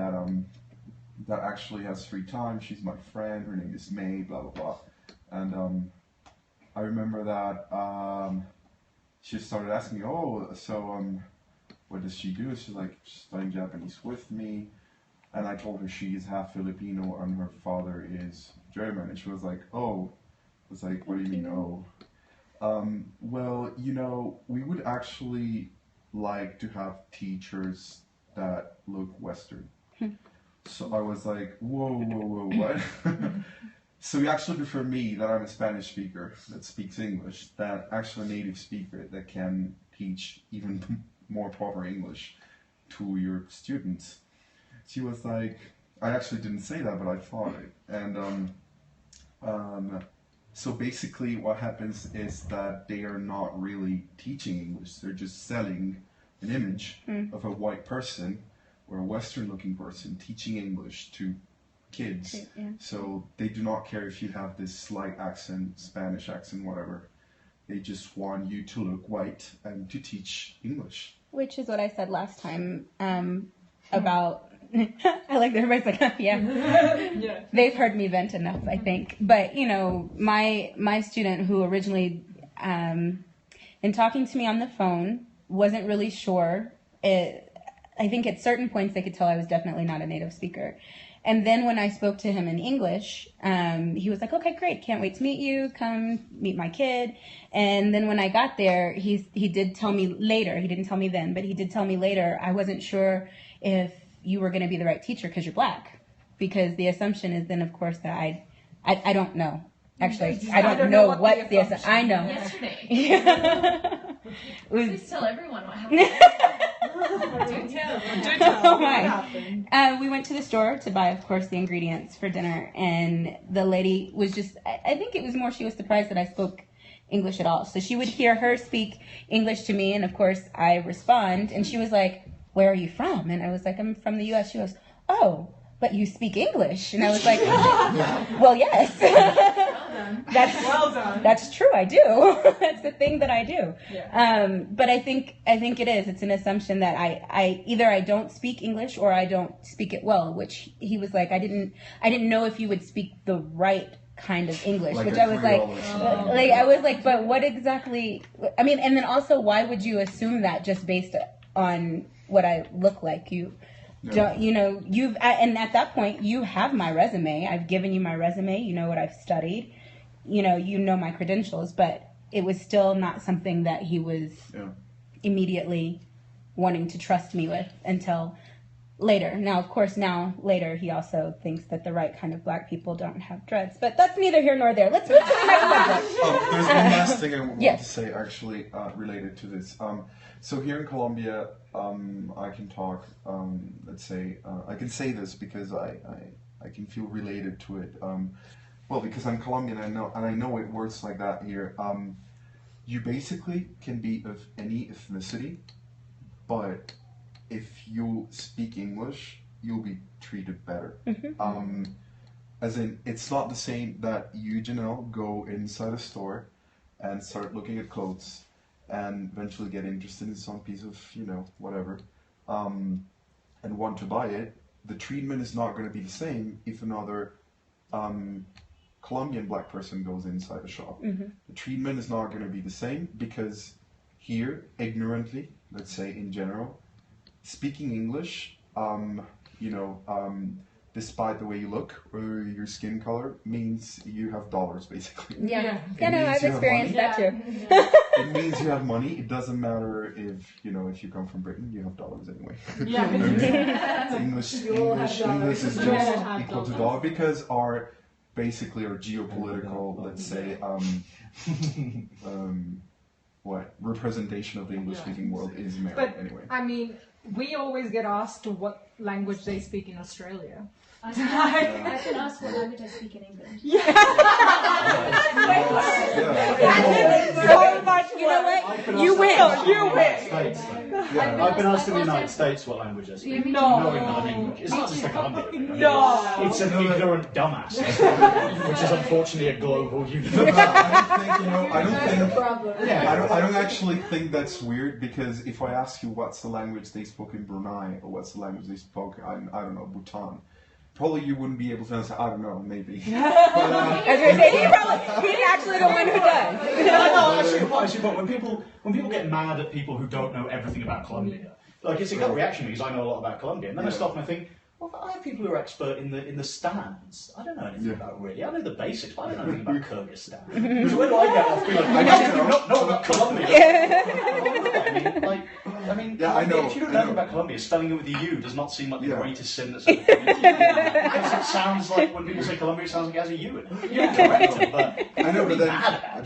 [SPEAKER 5] that actually has free time. She's my friend. Her name is May, blah, blah, blah. And I remember that she started asking me, what does she do? She's like, she's studying Japanese with me. And I told her she is half Filipino and her father is German. And she was like, oh. I was like, what do you mean, oh? Well, we would actually like to have teachers that look Western. So I was like, whoa, what? So you actually prefer me, that I'm a Spanish speaker that speaks English, that actually a native speaker that can teach even more proper English to your students? She was like, I actually didn't say that, but I thought it. And so basically what happens is that they are not really teaching English. They're just selling an image of a white person or a Western looking person teaching English to kids.
[SPEAKER 1] Yeah.
[SPEAKER 5] So they do not care if you have this slight accent, Spanish accent, whatever. They just want you to look white and to teach English.
[SPEAKER 1] Which is what I said last time about... I like that everybody's like, yeah. They've heard me vent enough, I think. But, my student who originally, in talking to me on the phone, wasn't really sure. I think at certain points they could tell I was definitely not a native speaker. And then when I spoke to him in English, he was like, okay, great, can't wait to meet you, come meet my kid. And then when I got there, he did tell me later, he didn't tell me then, but he did tell me later, I wasn't sure if you were going to be the right teacher because you're black. Because the assumption is then, of course, that I'd I don't know. Actually, I don't know what the assumption. I know.
[SPEAKER 7] Yesterday.
[SPEAKER 1] Yeah.
[SPEAKER 7] Please tell everyone what happened. Do tell.
[SPEAKER 1] Oh my. We went to the store to buy, of course, the ingredients for dinner, and the lady was just, I think it was more she was surprised that I spoke English at all. So she would hear her speak English to me, and of course I respond, and she was like, where are you from? And I was like, I'm from the US. She goes, oh, but you speak English. And I was like, well, yes.
[SPEAKER 3] Well done.
[SPEAKER 1] That's true, I do. That's the thing that I do.
[SPEAKER 3] Yeah.
[SPEAKER 1] But I think it is. It's an assumption that I either I don't speak English or I don't speak it well, which he was like, I didn't know if you would speak the right kind of English,
[SPEAKER 5] Like
[SPEAKER 1] which
[SPEAKER 5] a
[SPEAKER 1] I was like,
[SPEAKER 5] Creole.
[SPEAKER 1] I was like, but what exactly, I mean, and then also, why would you assume that just based on what I look like? You don't, you know, and at that point, you have my resume. I've given you my resume. You know what I've studied. You know my credentials, but it was still not something that he was immediately wanting to trust me with until later. Now, of course, later he also thinks that the right kind of black people don't have dreads, but that's neither here nor there. Let's move to the next subject.
[SPEAKER 5] There's one last thing I want
[SPEAKER 1] Yes.
[SPEAKER 5] to say, actually, related to this. So here in Colombia, I can talk. Let's say I can say this because I can feel related to it. Well, because I'm Colombian, and I know it works like that here. You basically can be of any ethnicity, but if you speak English, you'll be treated better. As in, it's not the same that you, Janelle, go inside a store and start looking at clothes and eventually get interested in some piece of, whatever, and want to buy it. The treatment is not going to be the same if another Colombian black person goes inside a shop. The treatment is not going to be the same because here, ignorantly, let's say in general, speaking English, despite the way you look or your skin color, means you have dollars, basically.
[SPEAKER 1] Yeah,
[SPEAKER 5] It
[SPEAKER 1] no,
[SPEAKER 5] means
[SPEAKER 1] I've
[SPEAKER 5] you have
[SPEAKER 1] experienced
[SPEAKER 5] money.
[SPEAKER 1] that too.
[SPEAKER 5] It means you have money. It doesn't matter if you come from Britain, you have dollars anyway.
[SPEAKER 4] Yeah.
[SPEAKER 5] English
[SPEAKER 4] You all have
[SPEAKER 5] is
[SPEAKER 4] dollars.
[SPEAKER 5] just
[SPEAKER 4] You all have
[SPEAKER 5] equal to
[SPEAKER 4] dollars.
[SPEAKER 5] dollar because our geopolitical, let's say, representation of the English-speaking world is America
[SPEAKER 3] But
[SPEAKER 5] anyway.
[SPEAKER 3] I mean, we always get asked what language they speak in Australia.
[SPEAKER 7] I can ask what language I speak in English.
[SPEAKER 3] So much. You know
[SPEAKER 6] what?
[SPEAKER 3] You win.
[SPEAKER 6] I've been asked in the United States what language I speak.
[SPEAKER 3] No.
[SPEAKER 6] Knowing that I'm English. It's not just a Colombian.
[SPEAKER 3] No.
[SPEAKER 6] It's an ignorant dumbass, which is unfortunately a global universe.
[SPEAKER 5] I don't actually think that's weird because if I ask you what's the language they spoke in Brunei or what's the language they spoke in, I don't know, Bhutan, probably you wouldn't be able to answer. I don't know, maybe. But,
[SPEAKER 1] As we say, he's actually the one who does.
[SPEAKER 6] Actually, but when people get mad at people who don't know everything about Colombia, like it's a gut reaction because I know a lot about Colombia, and then I stop and I think, well, I have people who are expert in the stands. I don't know anything about really. I know the basics, but I don't know anything about Kyrgyzstan. So where do I get off feeling I don't know about Colombia? I mean,
[SPEAKER 5] I know.
[SPEAKER 6] If you don't know about Colombia, spelling it with a U does not seem like the greatest sin that's ever committed. Because it sounds like when people say Colombia, it sounds like it has a U in it. You're correct, but
[SPEAKER 5] I know, but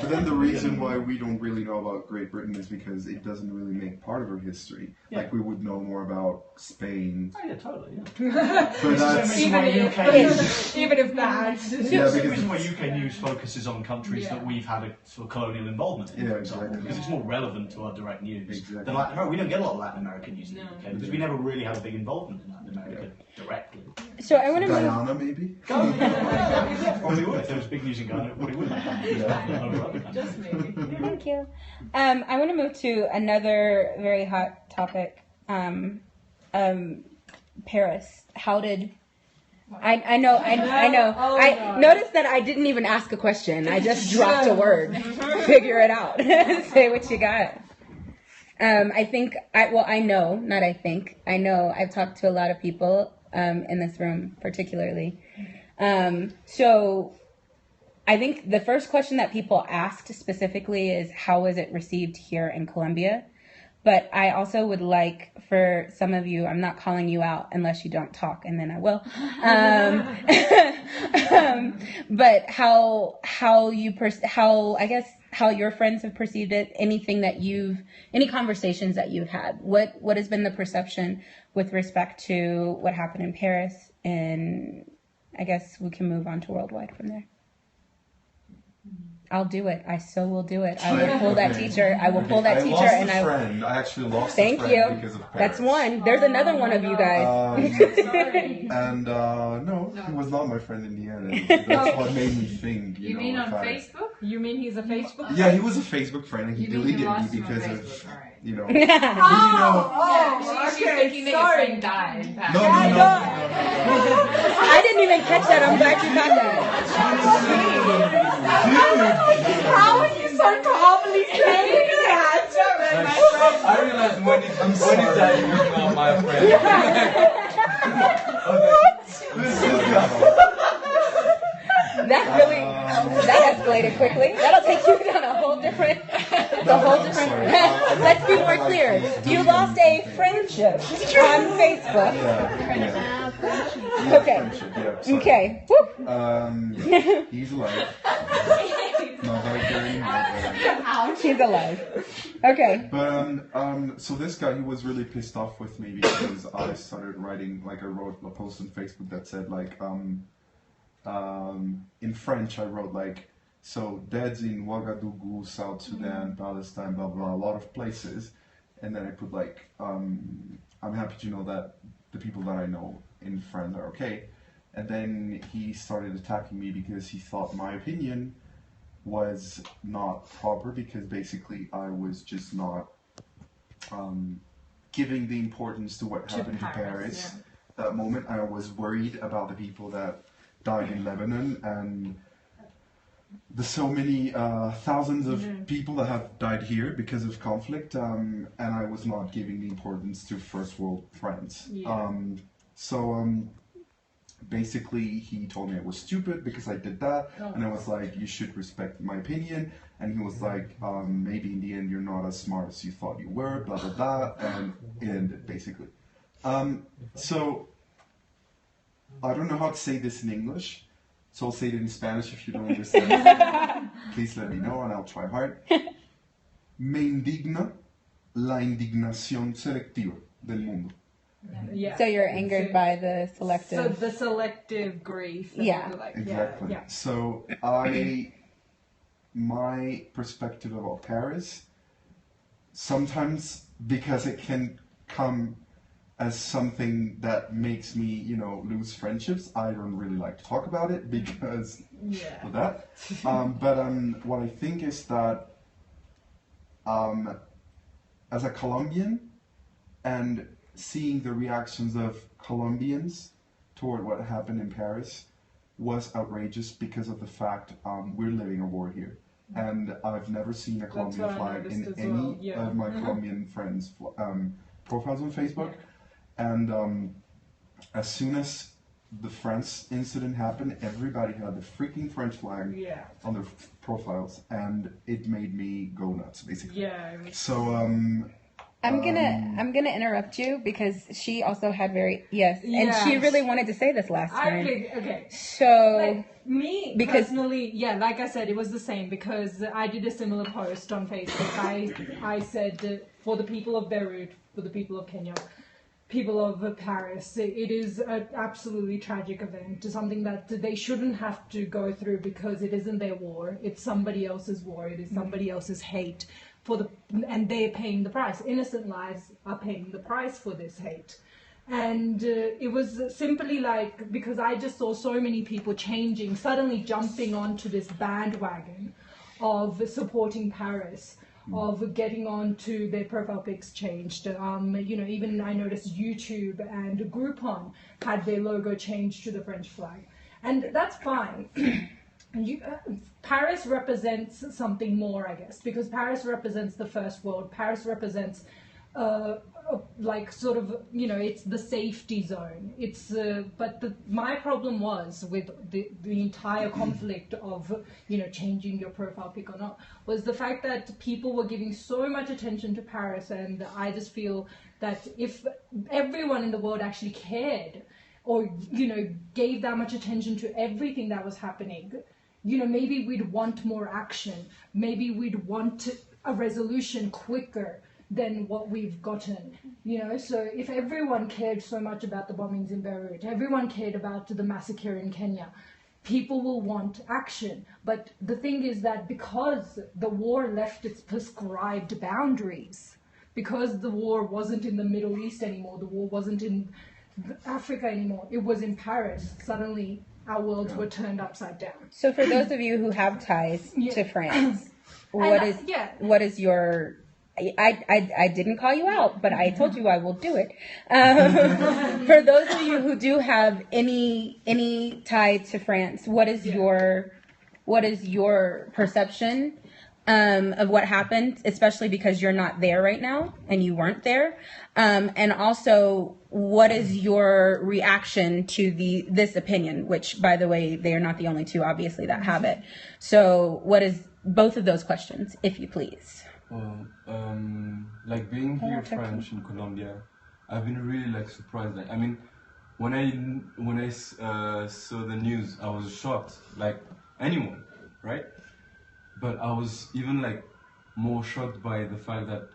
[SPEAKER 5] then the reason why we don't really know about Great Britain is because it doesn't really make part of our history.
[SPEAKER 6] Yeah.
[SPEAKER 5] Like we would know more about Spain.
[SPEAKER 6] Oh yeah, totally. Yeah.
[SPEAKER 5] But that's
[SPEAKER 3] Even if that.
[SPEAKER 5] Yeah,
[SPEAKER 6] the reason why UK news focuses on countries that we've had a sort of colonial involvement in,
[SPEAKER 5] Yeah,
[SPEAKER 6] for example,
[SPEAKER 5] exactly.
[SPEAKER 6] because it's more relevant to our direct news
[SPEAKER 5] Exactly.
[SPEAKER 6] than Latin America. We don't get a lot of Latin American news in the UK because we never really had a big involvement in Latin America directly.
[SPEAKER 1] So I want to move.
[SPEAKER 5] Guyana, maybe.
[SPEAKER 6] Probably would if there was big news in Ghana. Probably would.
[SPEAKER 3] Just maybe.
[SPEAKER 1] Thank you. I want to move to another very hot topic. Paris. How did? I know.
[SPEAKER 3] Oh,
[SPEAKER 1] I
[SPEAKER 3] God.
[SPEAKER 1] noticed that I didn't even ask a question. I just dropped a word. Figure it out. Say what you got. I know. I've talked to a lot of people in this room, particularly. So I think the first question that people asked specifically is, how was it received here in Colombia? But I also would like for some of you, I'm not calling you out unless you don't talk, and then I will. But how your friends have perceived it, any conversations that you've had, what has been the perception with respect to what happened in Paris, and I guess we can move on to worldwide from there. I'll do it. I so will do it. I will pull that teacher. I will pull that teacher, and I.
[SPEAKER 5] I actually lost
[SPEAKER 1] Thank
[SPEAKER 5] a friend
[SPEAKER 1] you.
[SPEAKER 5] because of Paris.
[SPEAKER 1] That's one. There's another one of you guys.
[SPEAKER 7] Sorry.
[SPEAKER 5] And no, he was not my friend in the end. And that's what made me think.
[SPEAKER 9] You mean on Facebook?
[SPEAKER 3] You mean he's a Facebook?
[SPEAKER 5] Yeah, he was a Facebook friend, and he
[SPEAKER 9] You mean
[SPEAKER 5] deleted
[SPEAKER 9] you
[SPEAKER 5] me
[SPEAKER 9] lost him on
[SPEAKER 5] because
[SPEAKER 9] Facebook?
[SPEAKER 5] of
[SPEAKER 9] Alright.
[SPEAKER 5] you know.
[SPEAKER 3] Oh,
[SPEAKER 9] She's thinking that your friend died.
[SPEAKER 5] No.
[SPEAKER 1] I didn't even catch that. I'm glad you caught that.
[SPEAKER 3] How are you so calmly saying that?
[SPEAKER 2] I realized when he died, he was not my friend.
[SPEAKER 1] That escalated quickly. That'll take you down a whole different. Let's be more clear. You lost a friendship on Facebook. Okay. Okay. Woo.
[SPEAKER 5] He's alive. Not very good anymore.
[SPEAKER 1] He's alive. Okay.
[SPEAKER 5] But so this guy, he was really pissed off with me because I started writing, like I wrote a post on Facebook that said like in French I wrote like, so deads in Ouagadougou, South Sudan, Palestine, blah blah, a lot of places, and then I put like I'm happy to know that the people that I know in France are okay, and then he started attacking me because he thought my opinion was not proper, because basically I was just not giving the importance to what happened to Paris. That moment I was worried about the people that died in Lebanon and the so many thousands of people that have died here because of conflict, and I was not giving the importance to first world friends. Basically he told me I was stupid because I did that, and I was like, you should respect my opinion, and he was like, maybe in the end you're not as smart as you thought you were, blah blah blah, and it ended basically. So I don't know how to say this in English, so I'll say it in Spanish if you don't understand. Please let me know and I'll try hard. Me indigna la indignación selectiva del mundo.
[SPEAKER 3] Yeah.
[SPEAKER 1] So you're angered by the selective.
[SPEAKER 3] So the selective grief.
[SPEAKER 1] Yeah.
[SPEAKER 5] Exactly.
[SPEAKER 3] Yeah.
[SPEAKER 5] So my perspective about Paris, sometimes because it can come as something that makes me, lose friendships, I don't really like to talk about it because of that. But what I think is that as a Colombian, and seeing the reactions of Colombians toward what happened in Paris was outrageous because of the fact we're living a war here. And I've never seen a Colombian flag in any of my Colombian friends' profiles on Facebook. And as soon as the France incident happened, everybody had the freaking French flag on their profiles, and it made me go nuts, basically.
[SPEAKER 3] Yeah.
[SPEAKER 5] So
[SPEAKER 1] I'm gonna interrupt you because she also had and she really wanted to say this last time.
[SPEAKER 3] Okay.
[SPEAKER 1] So
[SPEAKER 3] me personally, like I said, it was the same because I did a similar post on Facebook. I said for the people of Beirut, for the people of Kenya, people of Paris, it is an absolutely tragic event, something that they shouldn't have to go through because it isn't their war, it's somebody else's war, it is somebody else's hate, and they're paying the price. Innocent lives are paying the price for this hate. And it was simply like, because I just saw so many people suddenly jumping onto this bandwagon of supporting Paris, of getting on to their profile pics changed. Even I noticed YouTube and Groupon had their logo changed to the French flag. And that's fine. Paris represents something more, I guess, because Paris represents the first world. Paris represents like sort of, you know, it's the safety zone. It's but my problem was with the entire conflict of, you know, changing your profile pic or not, was the fact that people were giving so much attention to Paris, and I just feel that if everyone in the world actually cared, or, you know, gave that much attention to everything that was happening, you know, maybe we'd want more action. Maybe we'd want a resolution quicker than what we've gotten, you know. So if everyone cared so much about the bombings in Beirut, everyone cared about the massacre in Kenya, people will want action. But the thing is that because the war left its prescribed boundaries, because the war wasn't in the Middle East anymore, the war wasn't in Africa anymore, it was in Paris, suddenly our worlds were turned upside down.
[SPEAKER 1] So for those of you who have ties to France, what is your... I didn't call you out, but I told you I will do it. For those of you who do have any tie to France, what is your perception of what happened, especially because you're not there right now and you weren't there, and also what is your reaction to this opinion, which, by the way, they are not the only two, obviously, that have it. So what is both of those questions, if you please?
[SPEAKER 2] Well, like being here French in Colombia, I've been really like surprised. Like, I mean, when I saw the news, I was shocked, like anyone, right? But I was even like more shocked by the fact that,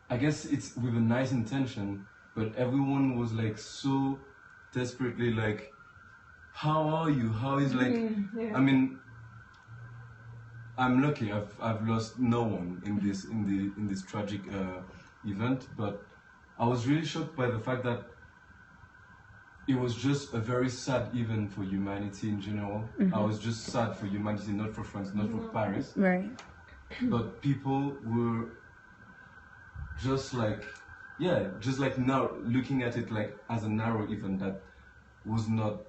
[SPEAKER 2] I guess it's with a nice intention, but everyone was like so desperately like, how are you? How is like, I mean, I'm lucky. I've lost no one in this tragic event, but I was really shocked by the fact that it was just a very sad event for humanity in general. I was just sad for humanity, not for France, not for Paris.
[SPEAKER 1] Right.
[SPEAKER 2] But people were just like, just like now looking at it like as a narrow event that was not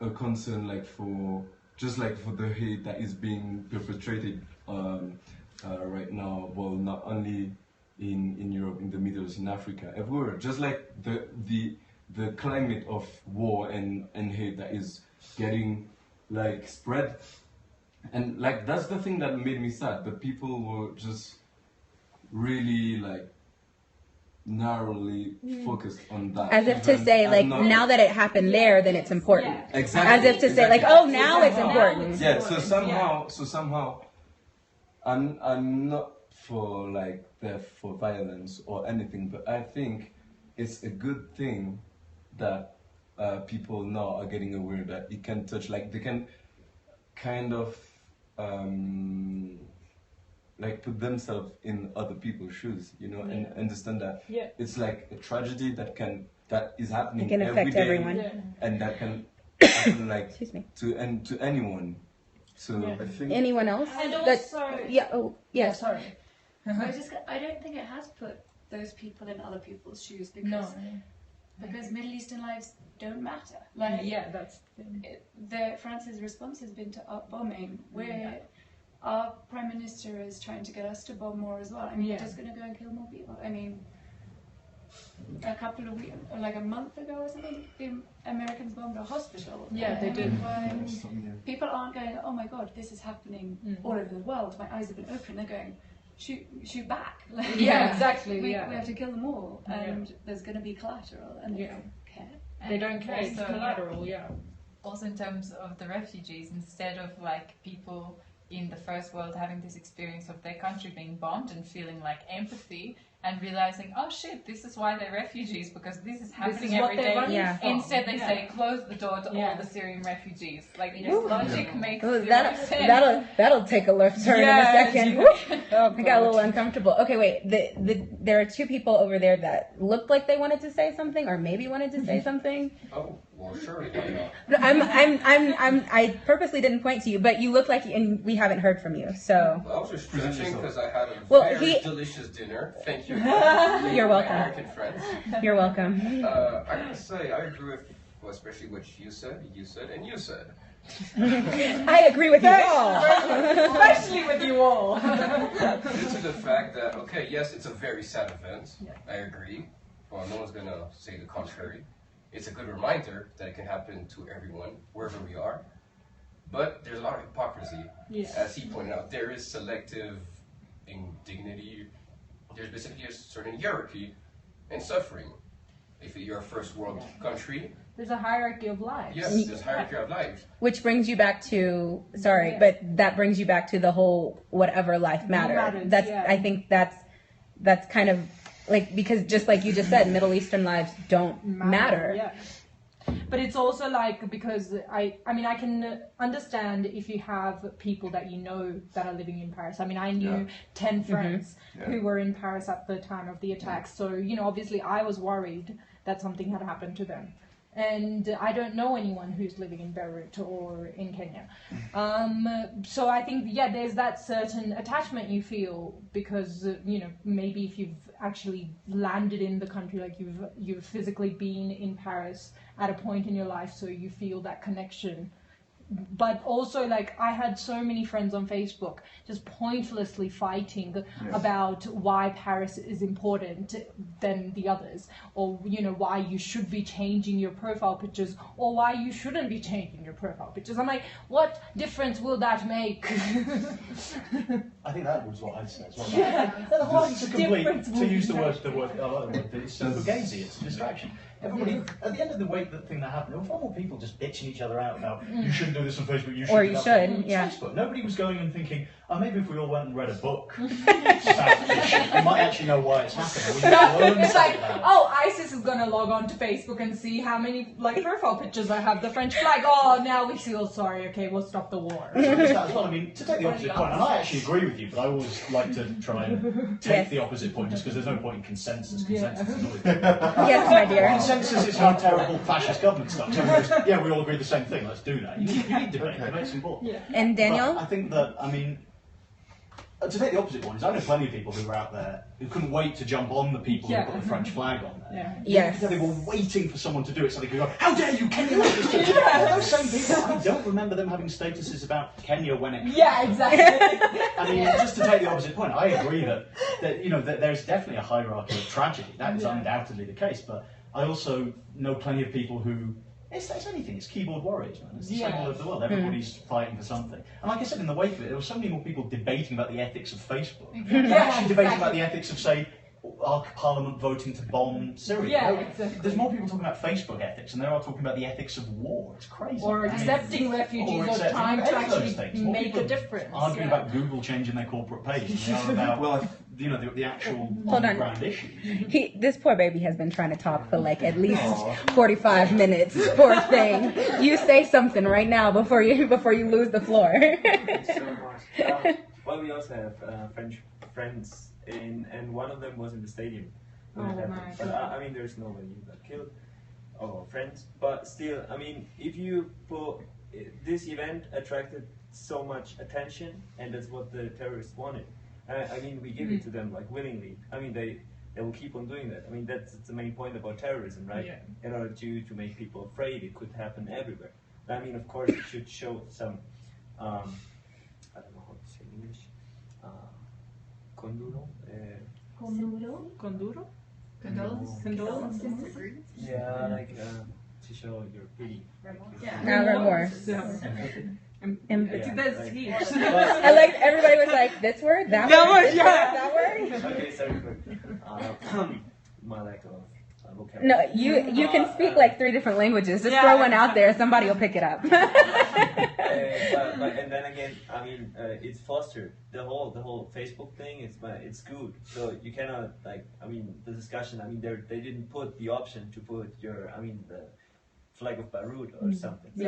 [SPEAKER 2] a concern like for the hate that is being perpetrated right now. Well, not only in Europe, in the Middle East, in Africa, everywhere. Just like the climate of war and hate that is getting like spread, and like that's the thing that made me sad. The people were just really like narrowly focused on that.
[SPEAKER 1] As if to say, like, now that it happened there, then it's important.
[SPEAKER 2] Yeah. Exactly.
[SPEAKER 1] As if to say, like, oh, now it's important.
[SPEAKER 2] Yeah. So somehow, I'm not for like for violence or anything, but I think it's a good thing that people now are getting aware that it can touch, like they can kind of like put themselves in other people's shoes, you know, and understand that it's like a tragedy that is happening
[SPEAKER 1] every day, affect everyone,
[SPEAKER 2] and that can happen like to anyone. So I think
[SPEAKER 1] anyone else.
[SPEAKER 7] And also,
[SPEAKER 1] Sorry.
[SPEAKER 7] I don't think it has put those people in other people's shoes because Middle Eastern lives don't matter. Like
[SPEAKER 3] that's
[SPEAKER 7] France's response has been to up bombing, where our Prime Minister is trying to get us to bomb more as well. I mean, we're just going to go and kill more people. I mean, a couple of weeks, like a month ago or something, the Americans bombed a hospital.
[SPEAKER 3] Yeah, they did.
[SPEAKER 7] People aren't going, oh my God, this is happening all over the world. My eyes have been open. They're going, shoot back. Like,
[SPEAKER 3] exactly.
[SPEAKER 7] We have to kill them all, and there's going to be collateral, and they don't care.
[SPEAKER 3] They don't care. It's collateral.
[SPEAKER 9] Also, in terms of the refugees, instead of like people in the first world having this experience of their country being bombed and feeling like empathy and realizing, oh shit, this is why they're refugees, because this is happening every day. Instead they say, close the door to all the Syrian refugees. Like, this logic makes sense.
[SPEAKER 1] That'll take a left turn in a second. I got a little uncomfortable. Okay, wait. There are two people over there that looked like they wanted to say something, or maybe wanted to say something.
[SPEAKER 10] Oh, well, sure, why
[SPEAKER 1] not? I purposely didn't point to you, but you look like, and we haven't heard from you. So.
[SPEAKER 10] Well, I was just stretching because I had a very delicious dinner. Thank you.
[SPEAKER 1] You're welcome.
[SPEAKER 10] American friends.
[SPEAKER 1] You're welcome.
[SPEAKER 10] I gotta say, I agree with, well, especially what you said, and you said.
[SPEAKER 1] I agree with you all.
[SPEAKER 3] Especially with you all.
[SPEAKER 10] Due to the fact that, okay, yes, it's a very sad event. I agree. Well, no one's going to say the contrary. It's a good reminder that it can happen to everyone, wherever we are. But there's a lot of hypocrisy. As he pointed out, there is selective indignity. There's basically a certain hierarchy and suffering. If you're a first world country,
[SPEAKER 3] there's a hierarchy of lives.
[SPEAKER 10] Yes, there's a hierarchy of lives.
[SPEAKER 1] Which brings you back to, but that brings you back to the whole whatever life matters. I think that's kind of like, because just like you just said, Middle Eastern lives don't matter.
[SPEAKER 3] Yeah. But it's also like, because I mean, I can understand if you have people that you know that are living in Paris. I mean, I knew 10 friends who were in Paris at the time of the attacks. So, you know, obviously I was worried that something had happened to them. And I don't know anyone who's living in Beirut or in Kenya. So I think, there's that certain attachment you feel because, you know, maybe if you've actually landed in the country, like you've physically been in Paris at a point in your life, so you feel that connection. But also, like, I had so many friends on Facebook just pointlessly fighting about why Paris is important than the others, or, you know, why you should be changing your profile pictures, or why you shouldn't be changing your profile pictures. I'm like, what difference will that make?
[SPEAKER 6] I think that was what I'd say as well. It's a complete, to use the word, it's fugazi, it's a distraction. Everybody, at the end of the thing that happened, there were far more people just bitching each other out about, you shouldn't do this on Facebook, you should Facebook. Nobody was going and thinking, oh, maybe if we all went and read a book about this, we might actually know why it's happening.
[SPEAKER 3] It's like, oh, ISIS is going to log on to Facebook and see how many, like, profile pictures I have. The French flag, oh, now we feel sorry, okay, we'll stop the war.
[SPEAKER 6] I mean, to take the opposite point, and I actually agree with you, but I always like to try and take the opposite point, just because there's no point in consensus. Consensus is always
[SPEAKER 1] yes, my dear.
[SPEAKER 6] Consensus is how terrible fascist government stuff. So we all agree the same thing, let's do that. You need debate, debate's important.
[SPEAKER 1] And Daniel?
[SPEAKER 6] But I think that, I mean, to take the opposite one, is I know plenty of people who were out there who couldn't wait to jump on the people who put the French flag on there. They were waiting for someone to do it so they could go, how dare you, Kenya! Those same people, I don't remember them having statuses about Kenya when it
[SPEAKER 3] exactly.
[SPEAKER 6] I mean, just to take the opposite point, I agree that you know, that there's definitely a hierarchy of tragedy. That is undoubtedly the case, but I also know plenty of people who, it's anything, it's keyboard warriors, man. It's the same all over the world. Everybody's fighting for something. And like I said, in the wake of it, there were so many more people debating about the ethics of Facebook. Actually debating about the ethics of, say, our parliament voting to bomb Syria. There's more people talking about Facebook ethics than there are talking about the ethics of war. It's crazy.
[SPEAKER 3] Or accepting refugees, or trying to actually make a difference.
[SPEAKER 6] Arguing about Google changing their corporate page than they are about, you know, the actual on-ground issue.
[SPEAKER 1] This poor baby has been trying to talk for like at least 45 minutes. Poor thing. You say something right now before you lose the floor.
[SPEAKER 11] So much. Well, we also have French friends, and one of them was in the stadium when it happened. But I mean, there's nobody who got killed, or friends. But still, I mean, if you put this event attracted so much attention, and that's what the terrorists wanted. I mean, we give it to them like willingly. I mean, they will keep on doing that. I mean, that's the main point about terrorism, right? In order to make people afraid, it could happen everywhere. I mean, of course, it should show some, I don't know how to say in English, conduro?
[SPEAKER 3] Conduro?
[SPEAKER 11] Condolences? Yeah, like to show your pity.
[SPEAKER 1] Remorse.
[SPEAKER 11] Empathy.
[SPEAKER 1] I like everybody was like this word, that word, that word.
[SPEAKER 11] Okay, sorry for my lack of vocabulary.
[SPEAKER 1] No, you can speak like 3 different languages. Just throw one out there, somebody will pick it up.
[SPEAKER 11] And then again, I mean, it's fostered the whole Facebook thing. It's good. So you cannot I mean, the discussion. I mean, they didn't put the option to put the flag of Beirut or something. So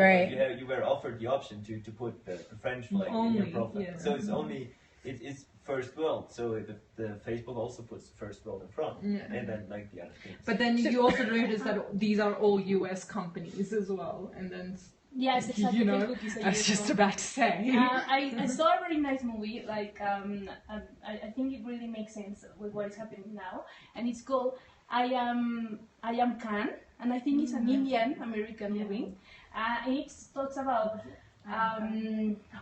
[SPEAKER 11] you were offered the option to put the French flag in your profile. So it's only it's first world. So the Facebook also puts first world in front, and then like the other things.
[SPEAKER 3] But then you also notice that these are all US companies as well, and then.
[SPEAKER 12] Yes, exactly.
[SPEAKER 3] You know, I was just about to say.
[SPEAKER 12] I saw a very nice movie. Like I think it really makes sense with what is happening now, and it's called I Am Khan, and I think it's an Indian American movie, and it talks about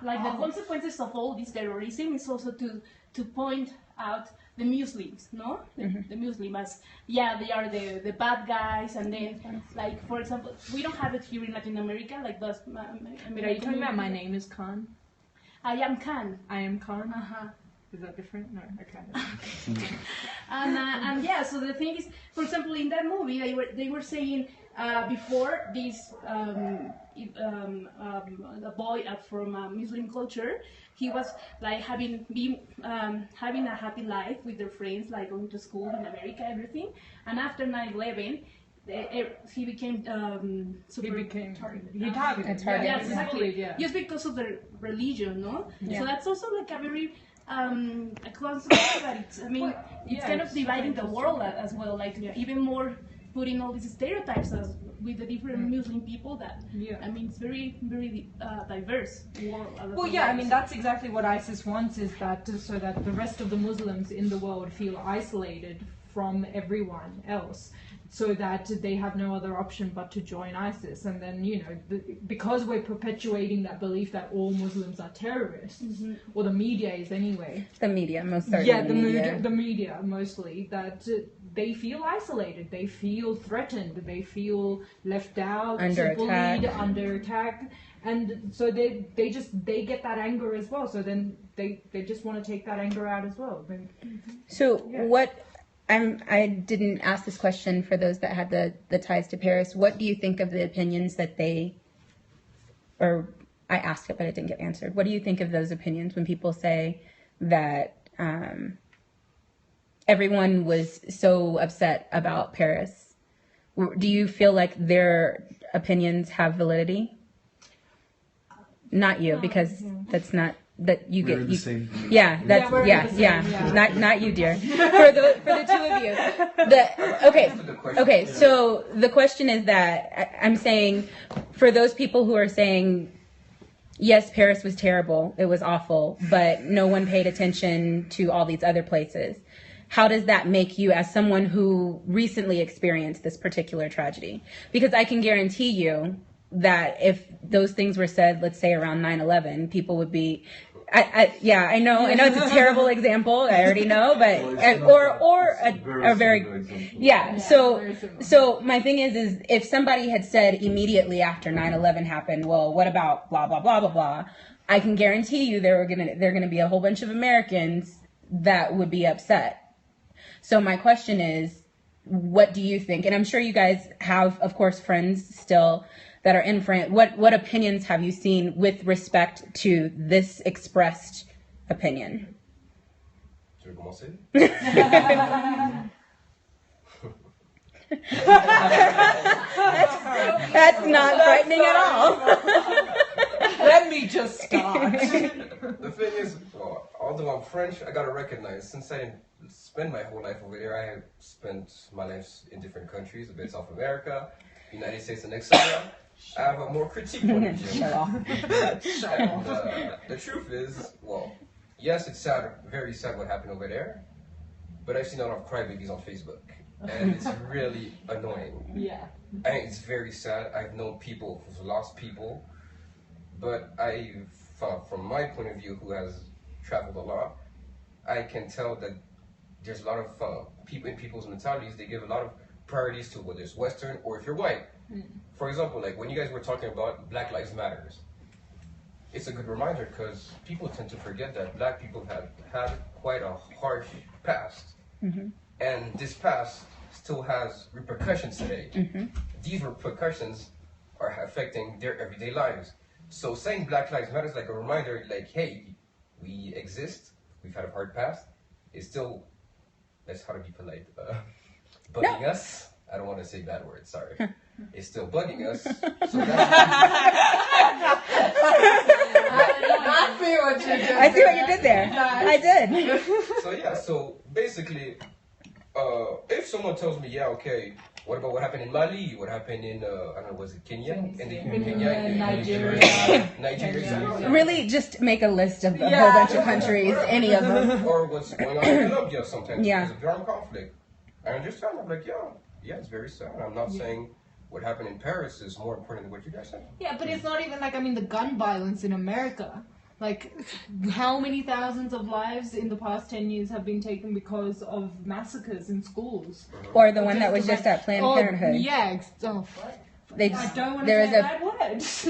[SPEAKER 12] like the consequences of all this terrorism is also to point out the Muslims, no? The Muslims, they are the bad guys, and then, like, for example, we don't have it here in Latin America, like those.
[SPEAKER 3] Are you talking about My Name is Khan?
[SPEAKER 12] I am Khan.
[SPEAKER 3] I am Khan?
[SPEAKER 12] Uh-huh.
[SPEAKER 3] Is that different? No, okay.
[SPEAKER 12] And yeah, so the thing is, for example, in that movie, they were saying before this a boy from Muslim culture, he was like having a happy life with their friends, like going to school in America, everything. And after 9/11, he became targeted.
[SPEAKER 3] Yeah,
[SPEAKER 12] exactly.
[SPEAKER 3] Yeah.
[SPEAKER 12] Just because of their religion, no?
[SPEAKER 3] Yeah.
[SPEAKER 12] So that's also like a very a concept that it's kind of dividing the world as well, like even more putting all these stereotypes with the different Muslim people that it's very very diverse world.
[SPEAKER 3] Well, yeah, I mean that's exactly what ISIS wants, is that so that the rest of the Muslims in the world feel isolated from everyone else, so that they have no other option but to join ISIS. And then, because we're perpetuating that belief that all Muslims are terrorists, or the media is anyway.
[SPEAKER 1] The media, most certainly.
[SPEAKER 3] Yeah, the media mostly, that they feel isolated, they feel threatened, they feel left out, bullied, under attack. And so they get that anger as well. So then they just want to take that anger out as well.
[SPEAKER 1] So I didn't ask this question for those that had the ties to Paris. What do you think of the opinions that I asked it, but it didn't get answered. What do you think of those opinions when people say that everyone was so upset about Paris? Do you feel like their opinions have validity? Not you, because that's not... That you
[SPEAKER 2] We're
[SPEAKER 1] get
[SPEAKER 2] the same.
[SPEAKER 1] Yeah, that's not you, dear. For the two of you. Okay. So the question is that I'm saying, for those people who are saying, yes, Paris was terrible, it was awful, but no one paid attention to all these other places. How does that make you, as someone who recently experienced this particular tragedy? Because I can guarantee you that if those things were said, let's say around 9/11, people would be, I know it's a terrible example, I already know, but a very So my thing is if somebody had said immediately after 9/11 happened, well, what about blah blah blah blah blah, I can guarantee you there are gonna be a whole bunch of Americans that would be upset. So my question is, what do you think? And I'm sure you guys have, of course, friends still that are in France. What opinions have you seen with respect to this expressed opinion?
[SPEAKER 10] Tu veux commencer?
[SPEAKER 1] That's not frightening at all.
[SPEAKER 3] Let me just start.
[SPEAKER 10] The thing is, although I'm French, I gotta recognize, since I didn't spend my whole life over there, I have spent my life in different countries, a bit South America, United States, and etc. I have a more critique point of view. And the truth is, yes, it's sad, very sad what happened over there, but I've seen a lot of crybabies on Facebook, and it's really annoying.
[SPEAKER 3] Yeah.
[SPEAKER 10] It's very sad. I've known people who've lost people, but from my point of view, who has traveled a lot, I can tell that there's a lot of people in people's mentalities, they give a lot of priorities to whether it's Western or if you're white. For example, like when you guys were talking about Black Lives Matters, it's a good reminder because people tend to forget that Black people have had quite a harsh past. And this past still has repercussions today. These repercussions are affecting their everyday lives. So saying Black Lives Matter is like a reminder, like, hey, we exist, we've had a hard past, it's still, that's how to be polite, bugging us. I don't want to say bad words, sorry. It's still bugging us. So that's
[SPEAKER 3] I see what you did.
[SPEAKER 1] I see what you did there. Nice. I did.
[SPEAKER 10] So basically, if someone tells me, what about what happened in Mali? What happened in, I don't know, was it Kenya? Nigeria.
[SPEAKER 1] Really, just make a list of a whole bunch of countries, any of them.
[SPEAKER 10] Or what's going on in Colombia sometimes. There's a armed conflict. I understand. I'm like, yeah, it's very sad. I'm not saying what happened in Paris is more important than what you guys said.
[SPEAKER 3] Yeah, but it's not even like, I mean, the gun violence in America. Like, how many thousands of lives in the past 10 years have been taken because of massacres in schools?
[SPEAKER 1] Or the one that was just at Planned Parenthood.
[SPEAKER 3] Yeah.
[SPEAKER 1] They
[SPEAKER 3] I don't want to
[SPEAKER 1] there
[SPEAKER 3] say
[SPEAKER 1] was
[SPEAKER 3] bad words.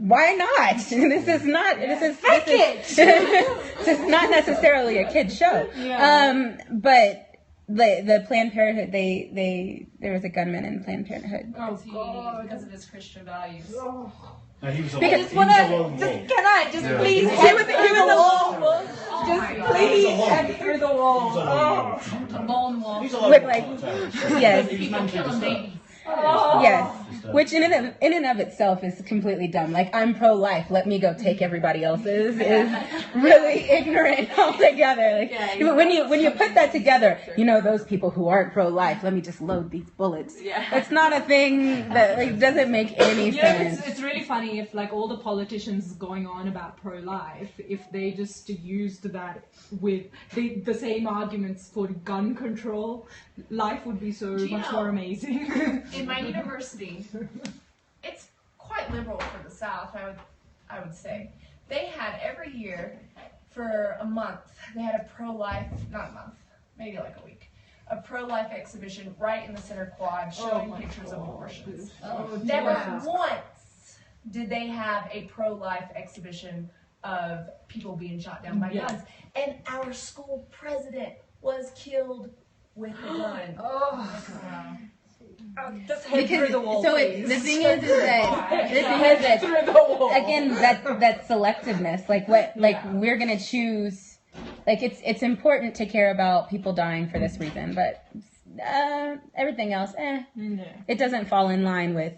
[SPEAKER 1] Why not? This is not. This is not necessarily a kid's show.
[SPEAKER 3] Yeah.
[SPEAKER 1] But the Planned Parenthood, there was a gunman in Planned Parenthood.
[SPEAKER 3] Oh God!
[SPEAKER 9] Because of his Christian values.
[SPEAKER 6] No, he was a
[SPEAKER 1] Because-
[SPEAKER 6] lone, he was a lone wolf.
[SPEAKER 3] Can I just please
[SPEAKER 1] He was a lone
[SPEAKER 3] wolf? Just please head through the wall.
[SPEAKER 9] A lone wolf.
[SPEAKER 6] He's a lone
[SPEAKER 1] With,
[SPEAKER 6] wolf.
[SPEAKER 1] like,
[SPEAKER 6] I'll tell you.
[SPEAKER 1] yes.
[SPEAKER 6] He was mentally disturbed.
[SPEAKER 1] Yes, which in and of itself is completely dumb. Like, I'm pro-life, let me go take everybody else's is really ignorant altogether. Like, when you put that together, you know, those people who aren't pro-life, let me just load these bullets. It's not a thing that like doesn't make any sense.
[SPEAKER 3] It's really funny if like all the politicians going on about pro-life, if they just used that with the same arguments for gun control, life would be so much more amazing.
[SPEAKER 13] In my university, it's quite liberal for the South, I would say. They had every year for a month, they had a pro-life, not a month, maybe like a week, a pro-life exhibition right in the center quad showing pictures of abortions. Never once did they have a pro-life exhibition of people being shot down by guns. And our school president was killed with a gun.
[SPEAKER 3] Just head through the wall,
[SPEAKER 1] so
[SPEAKER 3] please.
[SPEAKER 1] the thing is that again that selectiveness, like what, like we're gonna choose, like it's important to care about people dying for this reason, but everything else, it doesn't fall in line with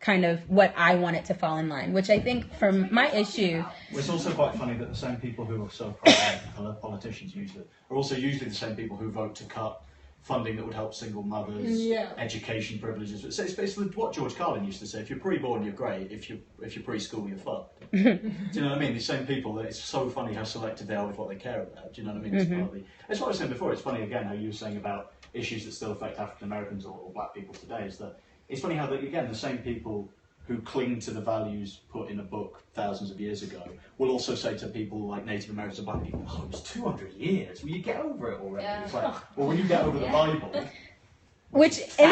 [SPEAKER 1] kind of what I want it to fall in line, which I think from my issue.
[SPEAKER 6] Well, it's also quite funny that the same people who are so pro-life, politicians usually, are also usually the same people who vote to cut funding that would help single mothers, education privileges. It's basically what George Carlin used to say: if you're pre-born, you're great. If you're preschool, you're fucked. Do you know what I mean? These same people. That it's so funny how selective they are with what they care about. Do you know what I mean? It's partly. It's what I was saying before. It's funny again how you were saying about issues that still affect African Americans or black people today. Is that it's funny how that again the same people who cling to the values put in a book thousands of years ago will also say to people like Native Americans and black people, "Oh, it was 200 years. Will you get over it already?" It's like, well, when you get over the Bible,
[SPEAKER 1] which
[SPEAKER 6] then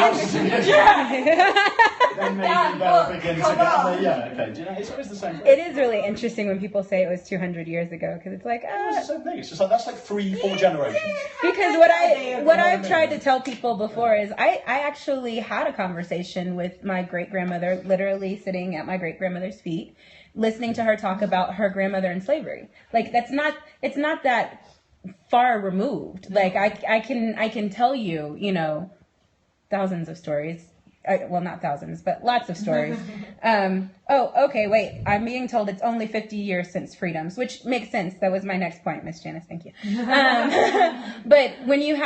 [SPEAKER 6] maybe they'll begin to get okay. Do you know, it's always the same thing.
[SPEAKER 1] It is really interesting when people say it was 200 years ago, because it's like,
[SPEAKER 6] It's the same thing. It's just like that's like 3-4 generations.
[SPEAKER 1] because what I've tried to tell people before is I actually had a conversation with my great grandmother, literally sitting at my great grandmother's feet, listening to her talk about her grandmother in slavery. Like it's not that far removed. Like I can tell you, you know, thousands of stories. Well, not thousands, but lots of stories. Okay, wait. I'm being told it's only 50 years since freedoms, which makes sense. That was my next point, Miss Janice. Thank you. But when you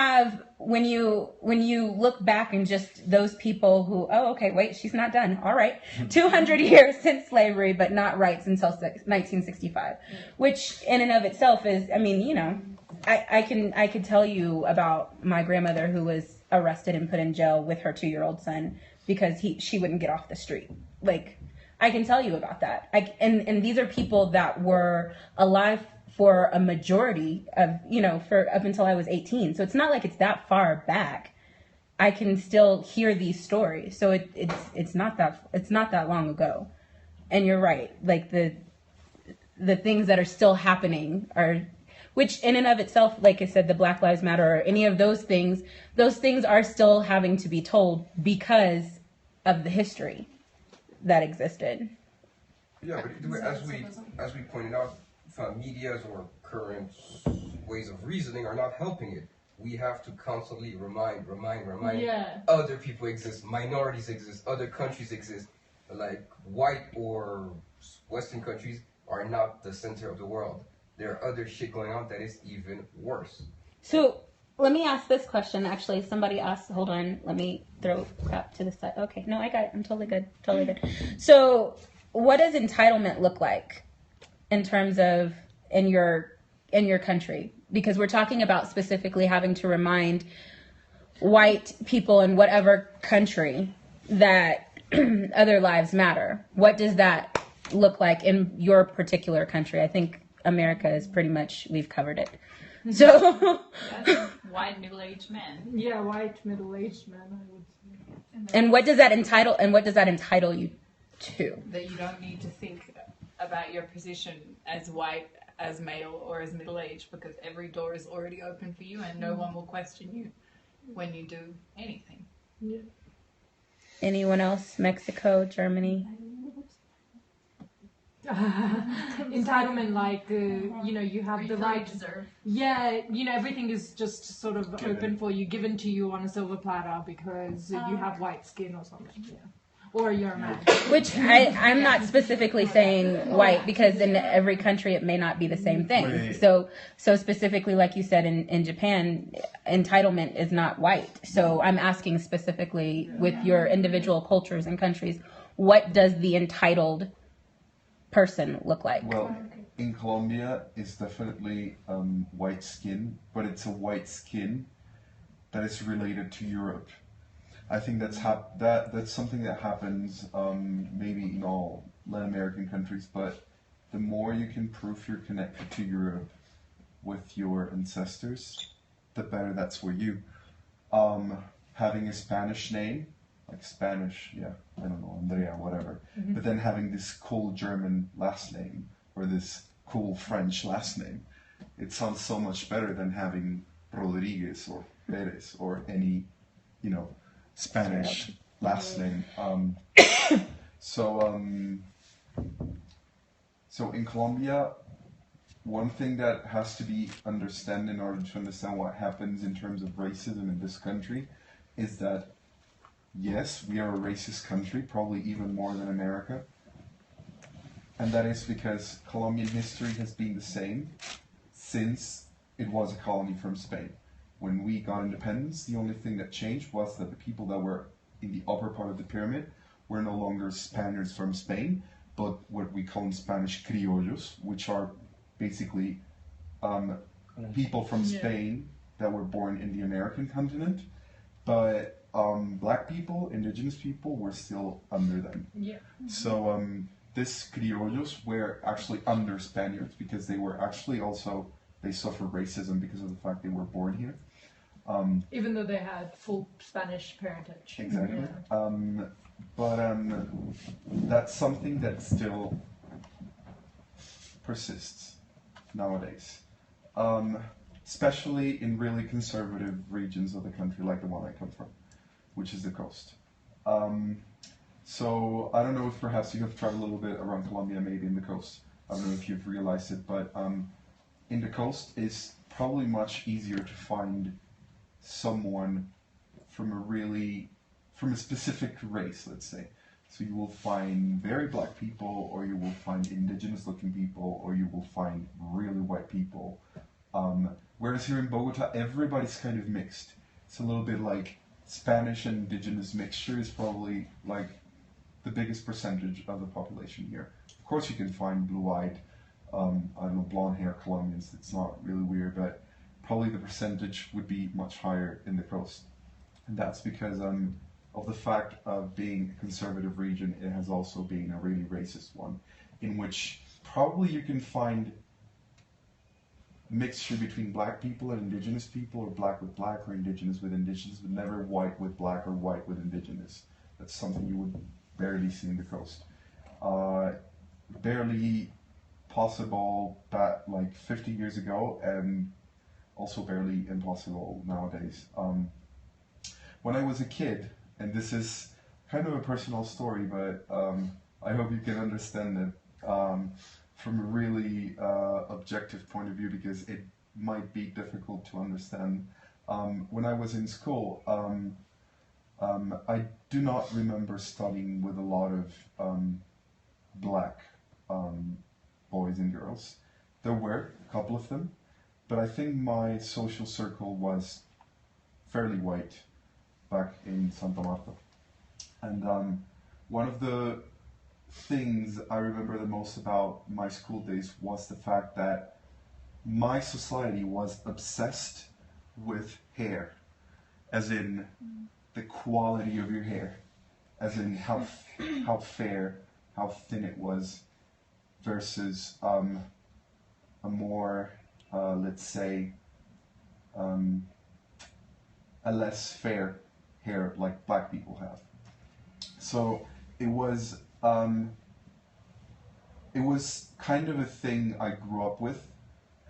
[SPEAKER 1] look back and just those people who, okay, wait, she's not done. All right, 200 years since slavery, but not rights until 1965, which in and of itself is, I mean, you know, I could tell you about my grandmother who was arrested and put in jail with her 2-year-old son because she wouldn't get off the street. Like, I can tell you about that. And these are people that were alive for a majority of, you know, for up until I was 18. So it's not like it's that far back. I can still hear these stories. So it's not that long ago. And you're right. Like the things that are still happening are, which in and of itself, like I said, the Black Lives Matter or any of those things are still having to be told because of the history that existed.
[SPEAKER 10] Yeah, but as we pointed out, media's or current ways of reasoning are not helping it. We have to constantly remind other people exist, minorities exist, other countries exist. Like white or Western countries are not the center of the world. There are other shit going on that is even worse.
[SPEAKER 1] So let me ask this question. Actually, somebody asked, hold on, let me throw crap to the side. Okay, no, I got it. I'm totally good. So what does entitlement look like in terms of in your country? Because we're talking about specifically having to remind white people in whatever country that other lives matter. What does that look like in your particular country? I think America is pretty much, we've covered it. So
[SPEAKER 9] White middle-aged men.
[SPEAKER 3] Yeah, white middle-aged men, I would say.
[SPEAKER 1] and what does that entitle you to?
[SPEAKER 9] That you don't need to think about your position as white, as male, or as middle-aged, because every door is already open for you and no one will question you when you do anything.
[SPEAKER 3] Yeah.
[SPEAKER 1] Anyone else? Mexico, Germany?
[SPEAKER 3] Entitlement, like you have the right. Yeah, everything is just sort of open for you, given to you on a silver platter because you have white skin or something. Yeah. Or you're a man.
[SPEAKER 1] Which I'm not specifically saying white, because in every country it may not be the same thing.
[SPEAKER 5] Right.
[SPEAKER 1] So specifically, like you said, in Japan, entitlement is not white. So I'm asking specifically with your individual cultures and countries, what does the entitled person look like?
[SPEAKER 5] Well, in Colombia, it's definitely white skin, but it's a white skin that is related to Europe. I think that's something that happens maybe in all Latin American countries, but the more you can prove you're connected to Europe with your ancestors, the better that's for you. Having a Spanish name, like Spanish, I don't know, Andrea, whatever, but then having this cool German last name or this cool French last name, it sounds so much better than having Rodriguez or Perez or any, Spanish last name. So in Colombia, one thing that has to be understood in order to understand what happens in terms of racism in this country is that, yes, we are a racist country, probably even more than America. And that is because Colombian history has been the same since it was a colony from Spain. When we got independence, the only thing that changed was that the people that were in the upper part of the pyramid were no longer Spaniards from Spain, but what we call in Spanish criollos, which are basically people from Spain that were born in the American continent, but black people, indigenous people, were still under them.
[SPEAKER 3] Yeah.
[SPEAKER 5] So these criollos were actually under Spaniards because they were actually also, they suffered racism because of the fact they were born here.
[SPEAKER 3] Even though they had full Spanish parentage.
[SPEAKER 5] Exactly.
[SPEAKER 3] Yeah.
[SPEAKER 5] But that's something that still persists nowadays. Especially in really conservative regions of the country like the one I come from, which is the coast. So I don't know if perhaps you have traveled a little bit around Colombia, maybe in the coast. I don't know if you've realized it, but in the coast it's probably much easier to find someone from a specific race, let's say. So you will find very black people, or you will find indigenous looking people, or you will find really white people. Whereas here in Bogota, everybody's kind of mixed. It's a little bit like Spanish and indigenous mixture is probably like the biggest percentage of the population here. Of course you can find blue-eyed, I don't know, blonde-haired Colombians. It's not really weird, but probably the percentage would be much higher in the coast. And that's because of the fact of being a conservative region, it has also been a really racist one, in which probably you can find mixture between black people and indigenous people, or black with black, or indigenous with indigenous, but never white with black or white with indigenous. That's something you would barely see in the coast. Barely possible back like 50 years ago, and also barely impossible nowadays. When I was a kid, and this is kind of a personal story, but I hope you can understand it from a really objective point of view, because it might be difficult to understand. When I was in school, I do not remember studying with a lot of black boys and girls. There were a couple of them, but I think my social circle was fairly white back in Santa Marta. And one of the things I remember the most about my school days was the fact that my society was obsessed with hair, as in the quality of your hair. as in how fair, how thin it was, versus a more, let's say, a less fair hair like black people have. So it was kind of a thing I grew up with,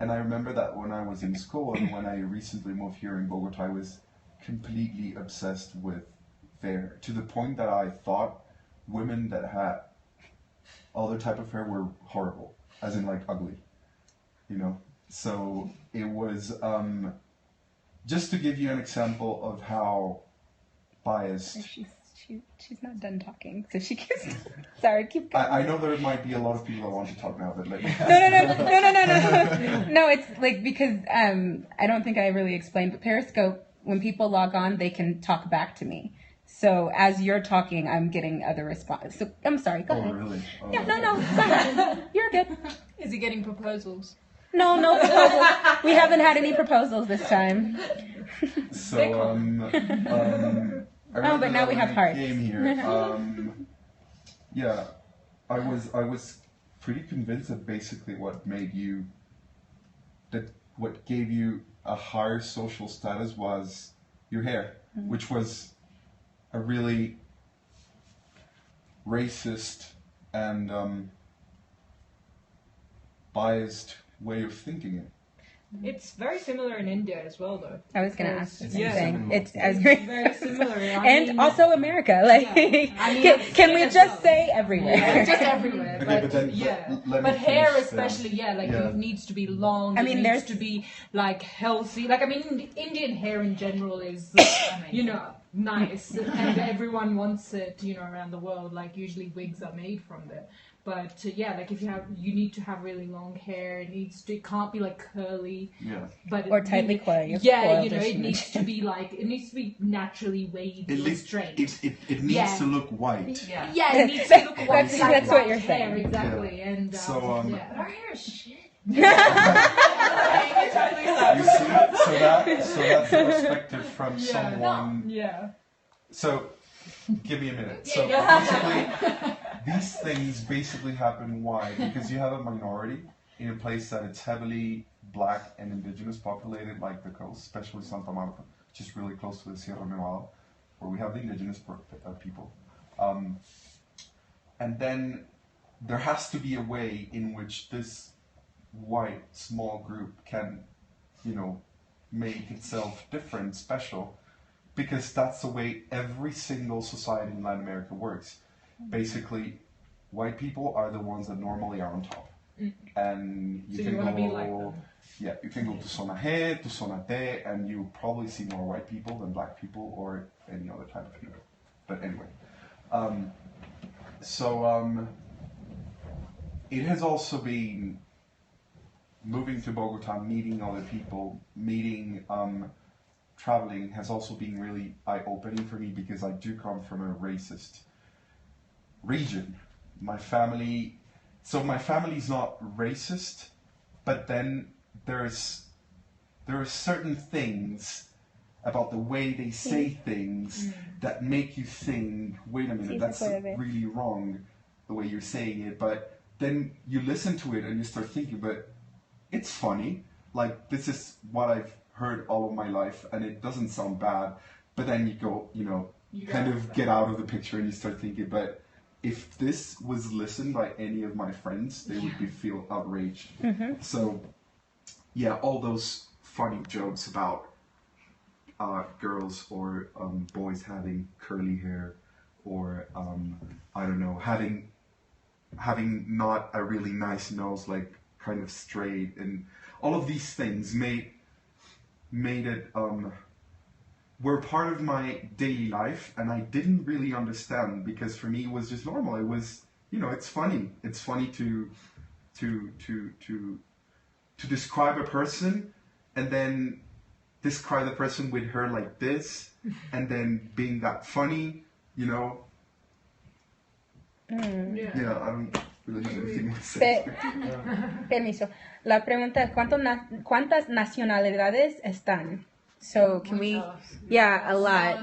[SPEAKER 5] and I remember that when I was in school and when I recently moved here in Bogota, I was completely obsessed with hair, to the point that I thought women that had other type of hair were horrible, as in like ugly, you know. So it was just to give you an example of how biased.
[SPEAKER 1] She's not done talking, so she keeps. Sorry, keep going.
[SPEAKER 5] I know there might be a lot of people that want to talk now, but let me.
[SPEAKER 1] No. No, it's like because I don't think I really explained, but Periscope, when people log on, they can talk back to me. So as you're talking, I'm getting other response. So I'm sorry. Go ahead.
[SPEAKER 5] Really? Oh,
[SPEAKER 1] yeah, no. Go ahead. You're good.
[SPEAKER 3] Is he getting proposals?
[SPEAKER 1] No proposals. We haven't had any proposals this time.
[SPEAKER 5] So
[SPEAKER 1] but now we have hearts.
[SPEAKER 5] Came here. Yeah, I was pretty convinced that basically what gave you a higher social status was your hair, which was a really racist and biased way of thinking it.
[SPEAKER 3] It's very similar in India as well, though.
[SPEAKER 1] I was going to ask the same
[SPEAKER 3] Yeah.
[SPEAKER 1] thing. It's
[SPEAKER 3] very similar.
[SPEAKER 1] And also America. Like, can we just say everywhere?
[SPEAKER 3] Yeah, just everywhere.
[SPEAKER 5] Okay,
[SPEAKER 3] But,
[SPEAKER 5] let me
[SPEAKER 3] but hair
[SPEAKER 5] finish,
[SPEAKER 3] especially, it needs to be long.
[SPEAKER 1] I mean,
[SPEAKER 3] it
[SPEAKER 1] there's
[SPEAKER 3] needs to be like healthy. Like, I mean, Indian hair in general is, nice, and everyone wants it, around the world. Like, usually wigs are made from there. But like if you need to have really long hair. It can't be like curly.
[SPEAKER 5] Yeah.
[SPEAKER 3] But
[SPEAKER 1] or tightly coiled.
[SPEAKER 3] Yeah, it needs to be naturally wavy or straight.
[SPEAKER 5] It needs to look white.
[SPEAKER 3] Yeah, it needs to look white.
[SPEAKER 1] That's what you're
[SPEAKER 3] hair,
[SPEAKER 1] saying.
[SPEAKER 3] exactly.
[SPEAKER 5] Yeah.
[SPEAKER 3] And
[SPEAKER 5] So
[SPEAKER 13] But our hair is shit.
[SPEAKER 5] You see, so that's a perspective from someone.
[SPEAKER 3] Yeah.
[SPEAKER 5] So, give me a minute. So basically, these things basically happen. Why? Because you have a minority in a place that it's heavily black and indigenous populated, like the coast, especially Santa Marta, which is really close to the Sierra Nevada, where we have the indigenous people. And then there has to be a way in which this white small group can, make itself different, special, because that's the way every single society in Latin America works. Basically, white people are the ones that normally are on top. And you can
[SPEAKER 3] want to
[SPEAKER 5] go,
[SPEAKER 3] be like them.
[SPEAKER 5] Yeah, you can go to Zona G, to Zona T, and you probably see more white people than black people or any other type of people. But anyway, it has also been moving to Bogota, meeting other people, traveling has also been really eye-opening for me, because I do come from a racist region. My family is not racist, but then there are certain things about the way they say things that make you think, wait a minute, that's really wrong, the way you're saying it. But then you listen to it and you start thinking, but it's funny, like this is what I've heard all of my life and it doesn't sound bad. But then you go, kind of get out of the picture and you start thinking, but if this was listened by any of my friends, they would feel outraged. So yeah, all those funny jokes about girls or boys having curly hair, or I don't know, having not a really nice nose, like kind of straight, and all of these things made it were part of my daily life, and I didn't really understand, because for me it was just normal. It was, it's funny. It's funny to describe a person and then describe the person with her like this, and then being that funny, Yeah, I don't really have anything to say.
[SPEAKER 1] Permiso. La pregunta es, ¿cuántas nacionalidades están? So can we? Yeah, a lot.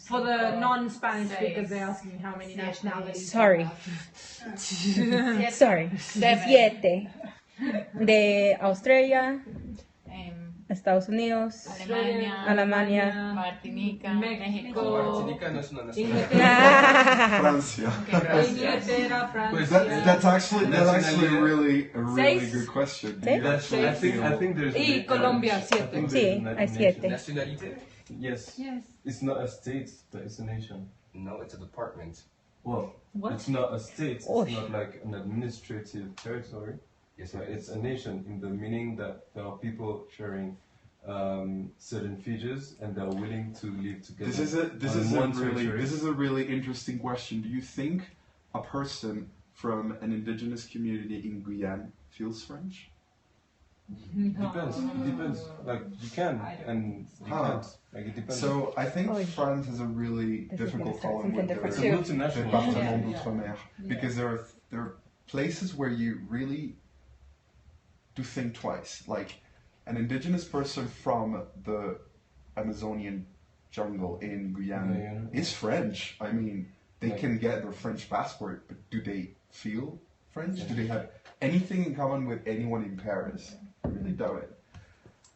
[SPEAKER 3] For the non-Spanish speakers, they're asking how many nationalities.
[SPEAKER 1] Sorry. Sorry. 7. De Australia, Estados Unidos, Alemania,
[SPEAKER 9] Martinica,
[SPEAKER 3] México,
[SPEAKER 10] Martinica no es una
[SPEAKER 5] Francia.
[SPEAKER 3] Francia.
[SPEAKER 5] That's actually a really
[SPEAKER 1] Seis.
[SPEAKER 5] good question.
[SPEAKER 2] That's, I think there's.
[SPEAKER 3] Y Colombia, 7.
[SPEAKER 1] Sí, hay 7.
[SPEAKER 10] Nationalité?
[SPEAKER 2] Yes.
[SPEAKER 3] Yes.
[SPEAKER 2] It's not a state, but it's a nation.
[SPEAKER 10] No, it's a department.
[SPEAKER 2] Well,
[SPEAKER 3] What?
[SPEAKER 2] it's not a state. It's
[SPEAKER 1] Oh.
[SPEAKER 2] not like an administrative territory.
[SPEAKER 10] Yes,
[SPEAKER 2] But it's a nation in the meaning that there are people sharing certain features and they're willing to live together.
[SPEAKER 5] This is a really interesting question. Do you think a person from an indigenous community in Guyana feels French?
[SPEAKER 2] Depends. Like you can and you can't. Like it depends.
[SPEAKER 5] So I think France has a really difficult problem with
[SPEAKER 2] It's a
[SPEAKER 5] the
[SPEAKER 2] multinational.
[SPEAKER 5] département d'outre-mer because there are places where you really do think twice. Like an indigenous person from the Amazonian jungle in Guyana is French. I mean, they can get their French passport, but do they feel French? Do they have anything in common with anyone in Paris? I really doubt it.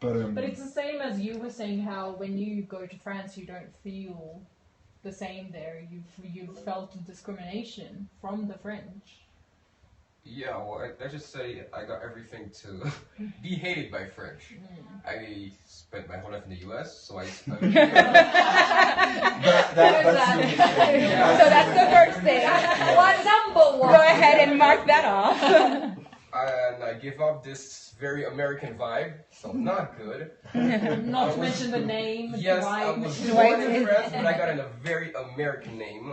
[SPEAKER 3] But it's the same as you were saying how when you go to France you don't feel the same there. You've felt discrimination from the French.
[SPEAKER 10] Yeah, well, I just say I got everything to be hated by French. I spent my whole life in the US, so I.
[SPEAKER 1] So that's the first thing.
[SPEAKER 3] Number 1.
[SPEAKER 1] Go ahead and mark that off.
[SPEAKER 10] And I give off this very American vibe, so not good.
[SPEAKER 3] Not to mention the name.
[SPEAKER 10] Yes, I was born in France, but I got in a very American name.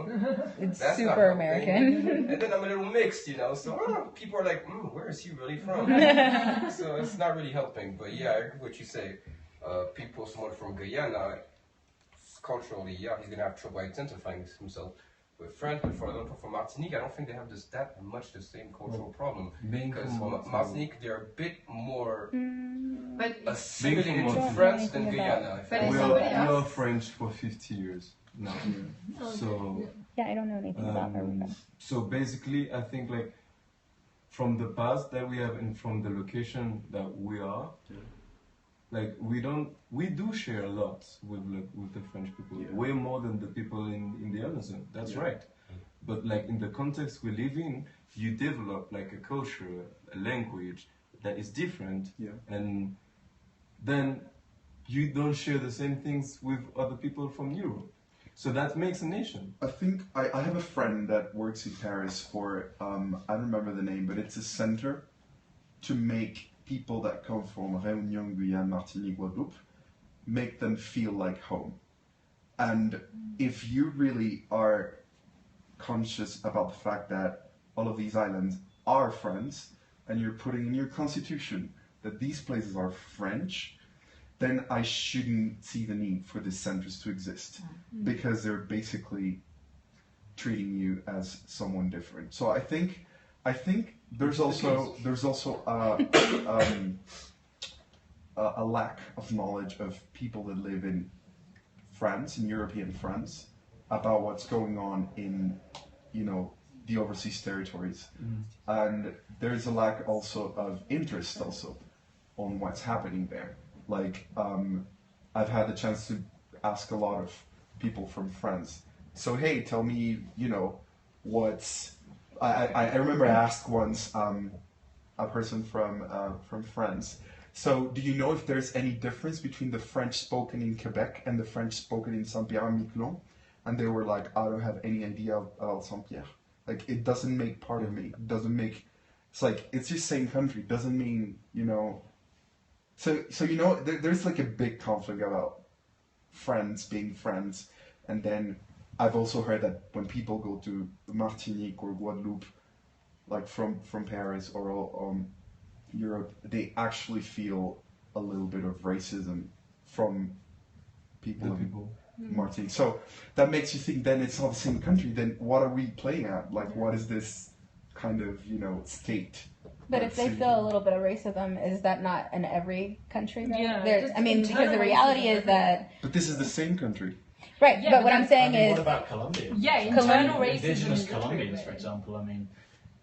[SPEAKER 1] It's
[SPEAKER 10] That's not
[SPEAKER 1] super
[SPEAKER 10] helping.
[SPEAKER 1] American.
[SPEAKER 10] And then I'm a little mixed, so people are like, where is he really from? So it's not really helping. But yeah, I agree with what you say. People, someone from Guyana, culturally, yeah, he's gonna have trouble identifying himself with French. But for example, from Martinique, I don't think they have that much the same cultural problem. Because Martinique, they're a bit more assimilated to France than Guyana.
[SPEAKER 2] We are French for 50 years now. So
[SPEAKER 1] Yeah, I don't know anything about her.
[SPEAKER 2] so basically, I think like from the past that we have and from the location that we are, like we do share a lot with the French people, way more than the people in the Amazon. That's right. But like in the context we live in, you develop like a culture, a language that is different, and then you don't share the same things with other people from Europe. So that makes a nation.
[SPEAKER 5] I think I have a friend that works in Paris for, I don't remember the name, but it's a center to make people that come from Réunion, Guyane, Martinique, Guadeloupe, make them feel like home. And if you really are conscious about the fact that all of these islands are France, and you're putting in your constitution that these places are French, then I shouldn't see the need for these centers to exist, because they're basically treating you as someone different. So I think there's also a lack of knowledge of people that live in France, in European France, about what's going on in, the overseas territories, and there's a lack also of interest also on what's happening there. Like, I've had the chance to ask a lot of people from France. So hey, tell me, what's. I remember I asked once a person from France. So do you know if there's any difference between the French spoken in Quebec and the French spoken in Saint-Pierre-and-Miquelon? And they were like, I don't have any idea about Saint-Pierre. Like, it doesn't make part of me. It doesn't make. It's like, it's just same country. Doesn't mean, So there's like a big conflict about friends being friends, and then I've also heard that when people go to Martinique or Guadeloupe, like from Paris or Europe, they actually feel a little bit of racism from people in Martinique. So that makes you think then it's not the same country. Then what are we playing at? Like, what is this kind of, you know, state.
[SPEAKER 1] But if they feel a little bit of racism, is that not in every country? Though?
[SPEAKER 3] Yeah,
[SPEAKER 1] I mean, because the reality is that.
[SPEAKER 5] But this is the same country.
[SPEAKER 1] Right,
[SPEAKER 3] Yeah,
[SPEAKER 1] but what I'm saying is.
[SPEAKER 6] What about Colombians?
[SPEAKER 3] Yeah, internal racism.
[SPEAKER 6] Indigenous
[SPEAKER 3] is
[SPEAKER 6] Colombians,
[SPEAKER 3] true,
[SPEAKER 6] for
[SPEAKER 3] right?
[SPEAKER 6] example. I mean,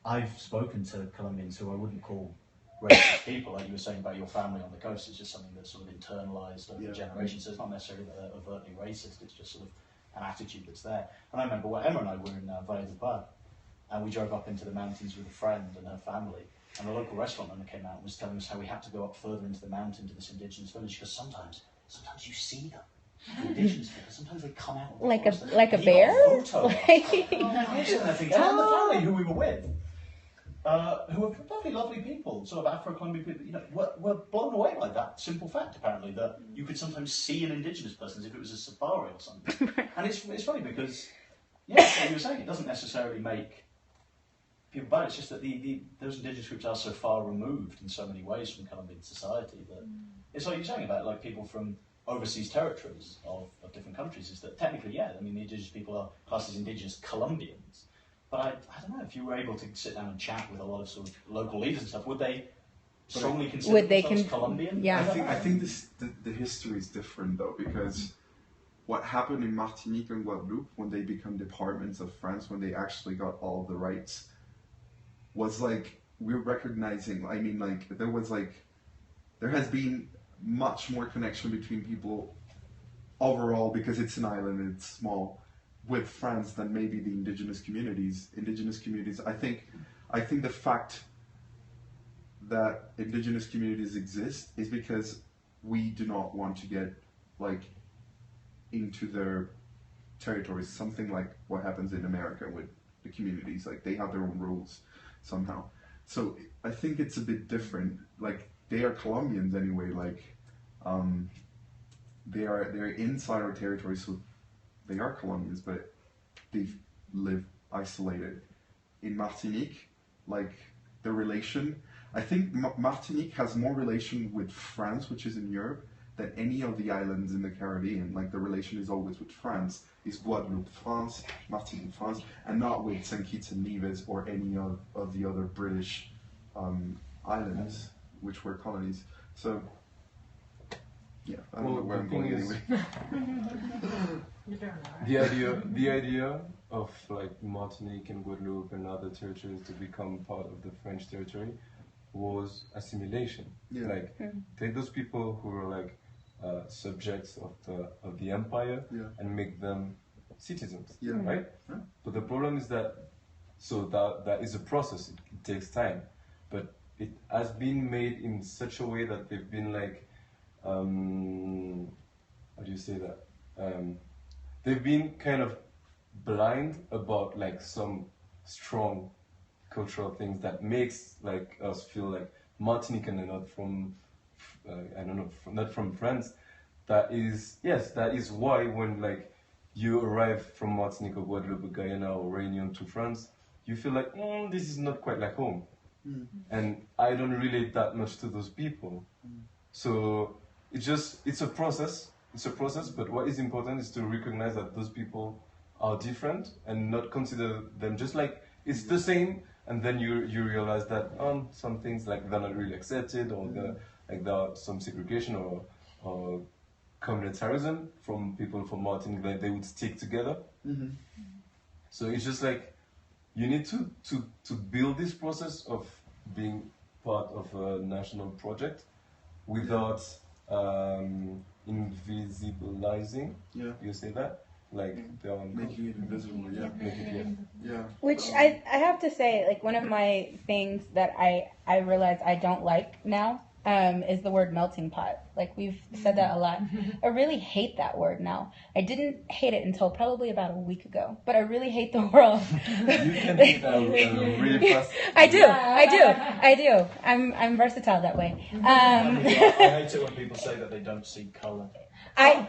[SPEAKER 6] I've spoken to Colombians who I wouldn't call racist people, like you were saying about your family on the coast. It's just something that's sort of internalized over generations. So it's not necessarily overtly racist. It's just sort of an attitude that's there. And I remember when Emma and I were in Valledupar, and we drove up into the mountains with a friend and her family. And the local restaurant owner came out and was telling us how we had to go up further into the mountain to this indigenous village because sometimes you see them. The indigenous people, sometimes they come out
[SPEAKER 1] Like a bear?
[SPEAKER 6] And the family who we were with, who were probably lovely people, sort of Afro-Colombian people, you know, were blown away by that simple fact, apparently, that you could sometimes see an indigenous person as if it was a safari or something. And it's funny because, like you were saying, it doesn't necessarily make people bad. It's just that those indigenous groups are so far removed in so many ways from Colombian society that it's like you're saying about like people from overseas territories of different countries, is that technically, I mean, the indigenous people are classed as indigenous Colombians. But I don't know, if you were able to sit down and chat with a lot of sort of local leaders and stuff, would they strongly consider themselves Colombian?
[SPEAKER 1] Yeah.
[SPEAKER 5] I think the history is different though, because what happened in Martinique and Guadeloupe when they become departments of France, when they actually got all the rights, was like we're recognizing. I mean, like there has been much more connection between people overall because it's an island and it's small with France than maybe the indigenous communities. I think the fact that indigenous communities exist is because we do not want to get like into their territories, something like what happens in America with the communities. Like they have their own rules somehow. So I think it's a bit different. Like they are Colombians anyway, like they're inside our territory, so they are Colombians, but they live isolated. In Martinique, like the relation, I think Martinique has more relation with France, which is in Europe, than any of the islands in the Caribbean. Like the relation is always with France. It's Guadeloupe, France, Martinique, France, and not with St. Kitts and Nevis or any of the other British islands, which were colonies. So, yeah, I don't know where I'm going anyway.
[SPEAKER 2] The idea of like Martinique and Guadeloupe and other territories to become part of the French territory was assimilation.
[SPEAKER 5] Yeah.
[SPEAKER 2] Like take those people who were like subjects of the empire and make them citizens, right?
[SPEAKER 5] Yeah.
[SPEAKER 2] But the problem is that that is a process. It takes time, but it has been made in such a way that they've been like, how do you say that? They've been kind of blind about like some strong cultural things that makes like us feel like Martinican and not from not from France. That is why when like you arrive from Martinique or Guadeloupe, Guyana or Réunion to France, you feel like this is not quite like home, and I don't relate that much to those people. So it's a process. But what is important is to recognize that those people are different and not consider them just like it's the same. And then you realize that some things like they're not really accepted, or there are some segregation or communitarism from people from Martinique that they would stick together. So it's just like you need to build this process of being part of a national project without invisibilizing. You say that? Like
[SPEAKER 5] making it invisible,
[SPEAKER 1] Which I have to say, like one of my things that I realize I don't like now is the word melting pot. Like we've said that a lot. I really hate that word now. I didn't hate it until probably about a week ago, but I really hate the world.
[SPEAKER 2] You can hate really fast.
[SPEAKER 1] I do. I'm versatile that way.
[SPEAKER 6] I hate it when people say that they don't see colour.
[SPEAKER 1] I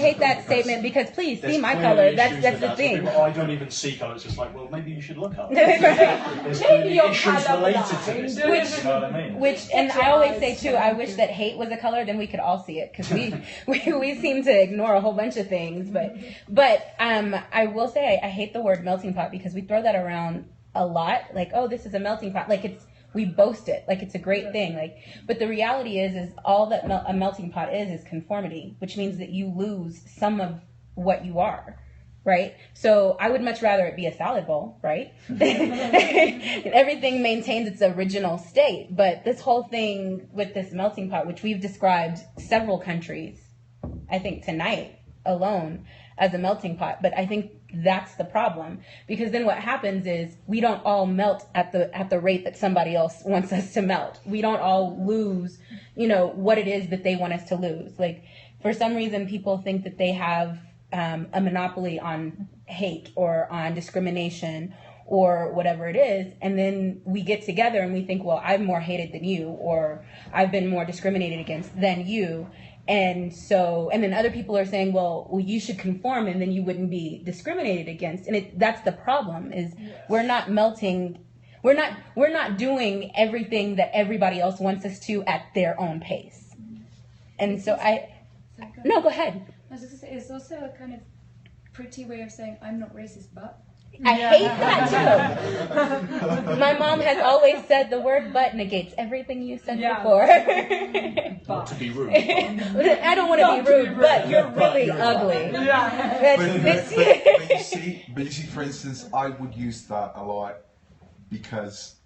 [SPEAKER 1] hate that statement because please see my color. That's the thing.
[SPEAKER 6] People, I don't even see colour. It's just like, well, maybe you should look up. There's issues related to this. You know what I mean?
[SPEAKER 1] And I always say too, I wish that hate was a color, then we could all see it, because we seem to ignore a whole bunch of things. But I will say I hate the word melting pot because we throw that around a lot, like, oh, this is a melting pot, like we boast it, like it's a great thing, like, but the reality is all that a melting pot is conformity, which means that you lose some of what you are, right? So I would much rather it be a salad bowl, right? Everything maintains its original state, but this whole thing with this melting pot, which we've described several countries, I think tonight alone, as a melting pot, but I think that's the problem, because then what happens is we don't all melt at the rate that somebody else wants us to melt. We don't all lose, what it is that they want us to lose. Like, for some reason, people think that they have a monopoly on hate or on discrimination or whatever it is, and then we get together and we think, well, I'm more hated than you, or I've been more discriminated against than you. And then other people are saying, well, you should conform, and then you wouldn't be discriminated against. And that's the problem, is we're not melting. We're not doing everything that everybody else wants us to at their own pace. And so no, go ahead.
[SPEAKER 7] I was just going to say, it's also a kind of pretty way of saying, I'm not racist, but.
[SPEAKER 1] I hate that too. My mom has always said the word "but" negates everything you said before.
[SPEAKER 6] Not to be rude.
[SPEAKER 1] I don't want to be rude, but you're really ugly.
[SPEAKER 5] But you see, for instance, I would use that a lot because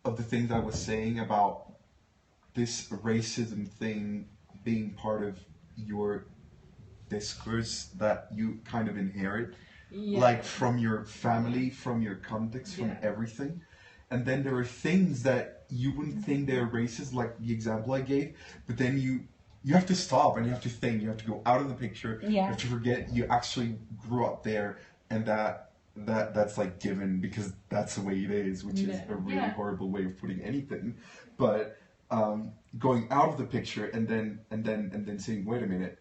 [SPEAKER 5] of the things I was saying about this racism thing being part of your discourse that you kind of inherit. Like from your family, from your context, from everything. And then there are things that you wouldn't think they're racist, like the example I gave, but then you have to stop and you have to think, you have to go out of the picture, you have to forget you actually grew up there, and that's like given because that's the way it is, which is a really horrible way of putting anything. But going out of the picture and then saying, wait a minute,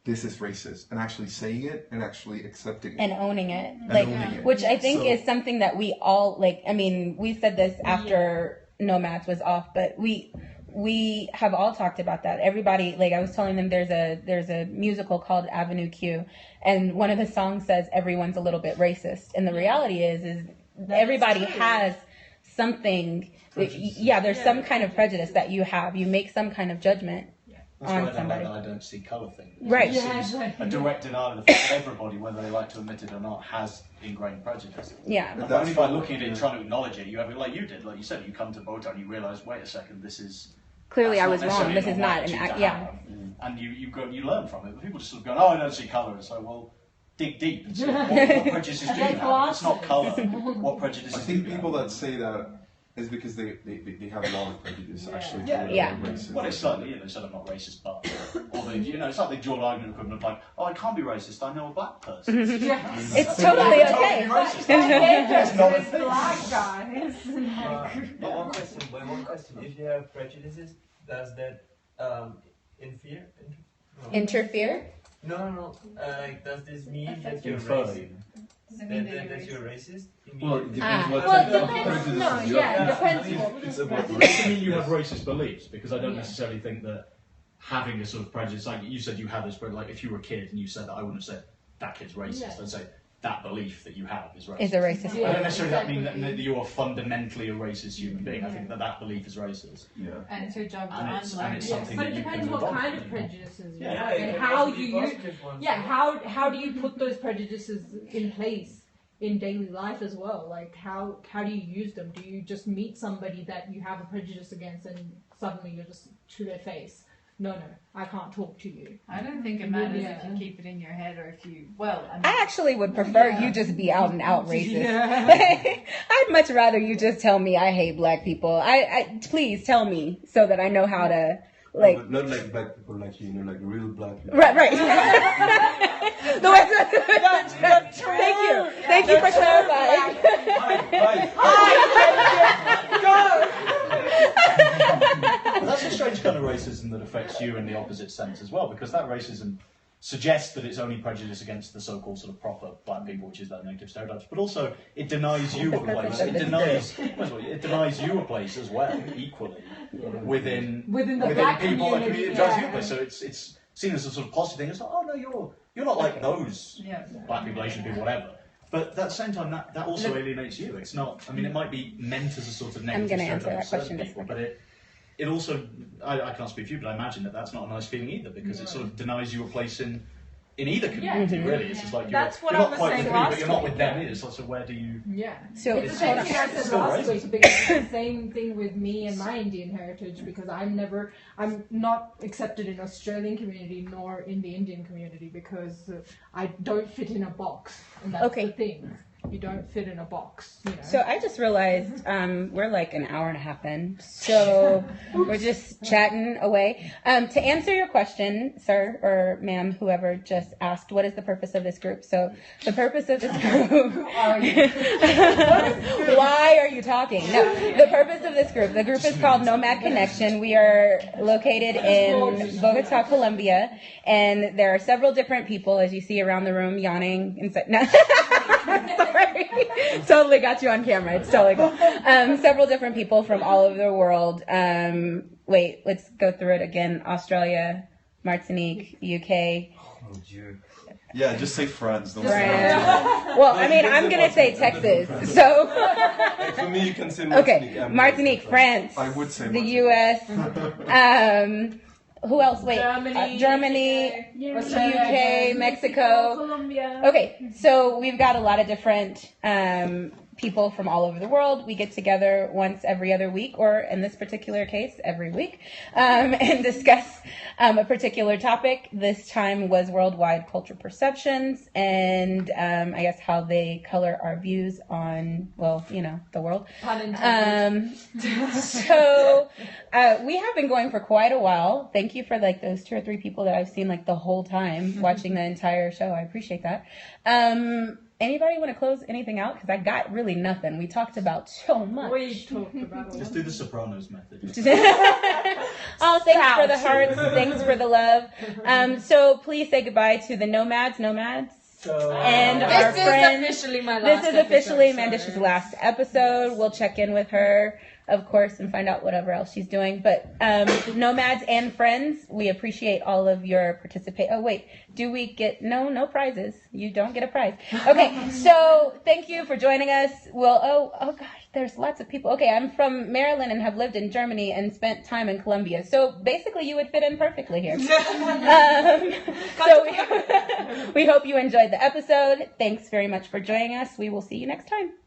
[SPEAKER 5] this is racist, and actually saying it and actually accepting it
[SPEAKER 1] and owning it, which I think is something that we all like. I mean, we said this after Nomads was off, but we have all talked about that. Everybody, like I was telling them, there's a musical called Avenue Q, and one of the songs says everyone's a little bit racist, and the reality is everybody has something. There's some kind of prejudice that you have. You make some kind of judgment.
[SPEAKER 6] That's why they like that I don't see colour thing.
[SPEAKER 1] Right.
[SPEAKER 6] A direct denial of the fact that everybody, whether they like to admit it or not, has ingrained prejudice.
[SPEAKER 1] Yeah.
[SPEAKER 6] And only by looking at it and trying to acknowledge it, you have it like you did, like you said, you come to Bogota and you realise, wait a second, this is...
[SPEAKER 1] Clearly I was wrong, this is not an act,
[SPEAKER 6] And you learn from it, but people just sort of go, oh, I don't see colour. It's like, well, dig deep and see what prejudices do you have. It's not colour. What prejudices do you have?
[SPEAKER 5] I think people that say that is because they have a lot of prejudice actually. Racist.
[SPEAKER 6] Well, it's slightly, they said I'm not racist, but or it's like the dual argument equivalent of like, oh, I can't be racist. I know a black person.
[SPEAKER 1] It's totally okay.
[SPEAKER 6] It's not a thing.
[SPEAKER 12] Black guys.
[SPEAKER 11] But one question: if you have prejudices, does that
[SPEAKER 1] interfere?
[SPEAKER 11] No. Does this mean that you're racist? That you're racist?
[SPEAKER 2] Well, it depends what
[SPEAKER 12] Well, it depends. No, yeah, it depends.
[SPEAKER 2] It's about
[SPEAKER 6] It doesn't mean you have racist beliefs, because I don't necessarily think that having a sort of prejudice, like you said, you had this, but like if you were a kid and you said that, I wouldn't have said that kid's racist. I'd say that belief that you have is racist.
[SPEAKER 1] Is a racist.
[SPEAKER 6] I don't necessarily mean that you are fundamentally a racist human being. I think that belief is racist.
[SPEAKER 2] Yeah.
[SPEAKER 9] And it's your job to
[SPEAKER 6] And
[SPEAKER 9] unlearn
[SPEAKER 6] it's
[SPEAKER 9] it.
[SPEAKER 6] something
[SPEAKER 12] But
[SPEAKER 6] that
[SPEAKER 12] it
[SPEAKER 6] you
[SPEAKER 12] depends
[SPEAKER 6] can
[SPEAKER 12] what
[SPEAKER 6] move on
[SPEAKER 12] kind
[SPEAKER 6] from.
[SPEAKER 12] of prejudices you
[SPEAKER 11] Yeah,
[SPEAKER 12] have, and how do you put those prejudices in place in daily life as well? Like how do you use them? Do you just meet somebody that you have a prejudice against and suddenly you're just to their face? No, I can't talk to you.
[SPEAKER 9] I don't think it matters if you keep it in your head or if you,
[SPEAKER 1] I actually would prefer you just be out and out racist. I'd much rather you just tell me I hate black people. I please tell me so that I know how to like.
[SPEAKER 2] But not like black people, like like real black people.
[SPEAKER 1] Right. Thank you for clarifying.
[SPEAKER 6] That's a strange kind of racism that affects you in the opposite sense as well, because that racism suggests that it's only prejudice against the so-called sort of proper black people, which is that negative stereotypes, but also it denies you a place. It denies you a place as well, equally, within
[SPEAKER 12] black
[SPEAKER 6] people.
[SPEAKER 12] community,
[SPEAKER 6] It drives you a place. So it's seen as a sort of positive thing. It's like, oh no, you're not like those black people, Asian people, whatever. But at the same time, that also alienates you. It's not. I mean, it might be meant as a sort of negative.
[SPEAKER 1] I'm going to answer
[SPEAKER 6] stereotype
[SPEAKER 1] that
[SPEAKER 6] of certain
[SPEAKER 1] question just a
[SPEAKER 6] people,
[SPEAKER 1] second.
[SPEAKER 6] but it also, I can't speak for you, but I imagine that's not a nice feeling either, because it sort of denies you a place in either community. Really, it's just like
[SPEAKER 3] That's what
[SPEAKER 6] you're
[SPEAKER 3] I
[SPEAKER 6] not
[SPEAKER 3] was
[SPEAKER 6] quite
[SPEAKER 3] saying
[SPEAKER 6] with me, but
[SPEAKER 3] last
[SPEAKER 6] you're not
[SPEAKER 3] week.
[SPEAKER 6] with them either. So where do you?
[SPEAKER 3] Yeah.
[SPEAKER 1] So
[SPEAKER 3] it's the same thing I said
[SPEAKER 6] still
[SPEAKER 3] last
[SPEAKER 6] racist.
[SPEAKER 3] week, because it's the same thing with me and my Indian heritage, because I'm not accepted in Australian community nor in the Indian community, because I don't fit in a box, and that's the thing. You don't fit in a box, you know.
[SPEAKER 1] So I just realized we're like an hour and a half in, so we're just chatting away. To answer your question, sir or ma'am, whoever just asked, what is the purpose of this group? So the purpose of this group... Why are you talking? No, the purpose of this group, the group is called Nomad Connection. We are located in Bogota, Colombia, and there are several different people, as you see around the room, yawning and no. Sorry. Totally got you on camera. It's totally cool. Several different people from all over the world. Wait, let's go through it again. Australia, Martinique, UK.
[SPEAKER 2] Oh, dear. Yeah, just say France. Don't
[SPEAKER 1] Well, I mean, I'm going to say Texas. So.
[SPEAKER 2] Like for me, you can say Martinique.
[SPEAKER 1] Okay, Martinique, France.
[SPEAKER 2] I would say
[SPEAKER 1] the
[SPEAKER 2] Martinique.
[SPEAKER 1] US. Who else? Wait, Germany,
[SPEAKER 12] Australia,
[SPEAKER 1] UK, Mexico.
[SPEAKER 12] Colombia.
[SPEAKER 1] Okay, so we've got a lot of different people from all over the world. We get together once every other week, or in this particular case, every week, and discuss a particular topic. This time was worldwide culture perceptions, and I guess how they color our views on, well, you know, the world.
[SPEAKER 3] Pun intended.
[SPEAKER 1] So we have been going for quite a while. Thank you for like those 2 or 3 people that I've seen like the whole time watching the entire show. I appreciate that. Anybody want to close anything out? Because I got really nothing. We talked about so much.
[SPEAKER 3] We talked about
[SPEAKER 6] Just do the Sopranos method.
[SPEAKER 1] Oh, thanks for the hearts. Thanks for the love. So please say goodbye to the Nomads. And our friend.
[SPEAKER 3] This is officially my last
[SPEAKER 1] This is officially
[SPEAKER 3] episode,
[SPEAKER 1] Mandish's last episode. We'll check in with her, of course, and find out whatever else she's doing. But Nomads and friends, we appreciate all of your participation. Oh, wait. Do we get... No prizes. You don't get a prize. Okay, so thank you for joining us. Well, oh gosh, there's lots of people. Okay, I'm from Maryland and have lived in Germany and spent time in Colombia. So basically, you would fit in perfectly here. So we hope you enjoyed the episode. Thanks very much for joining us. We will see you next time.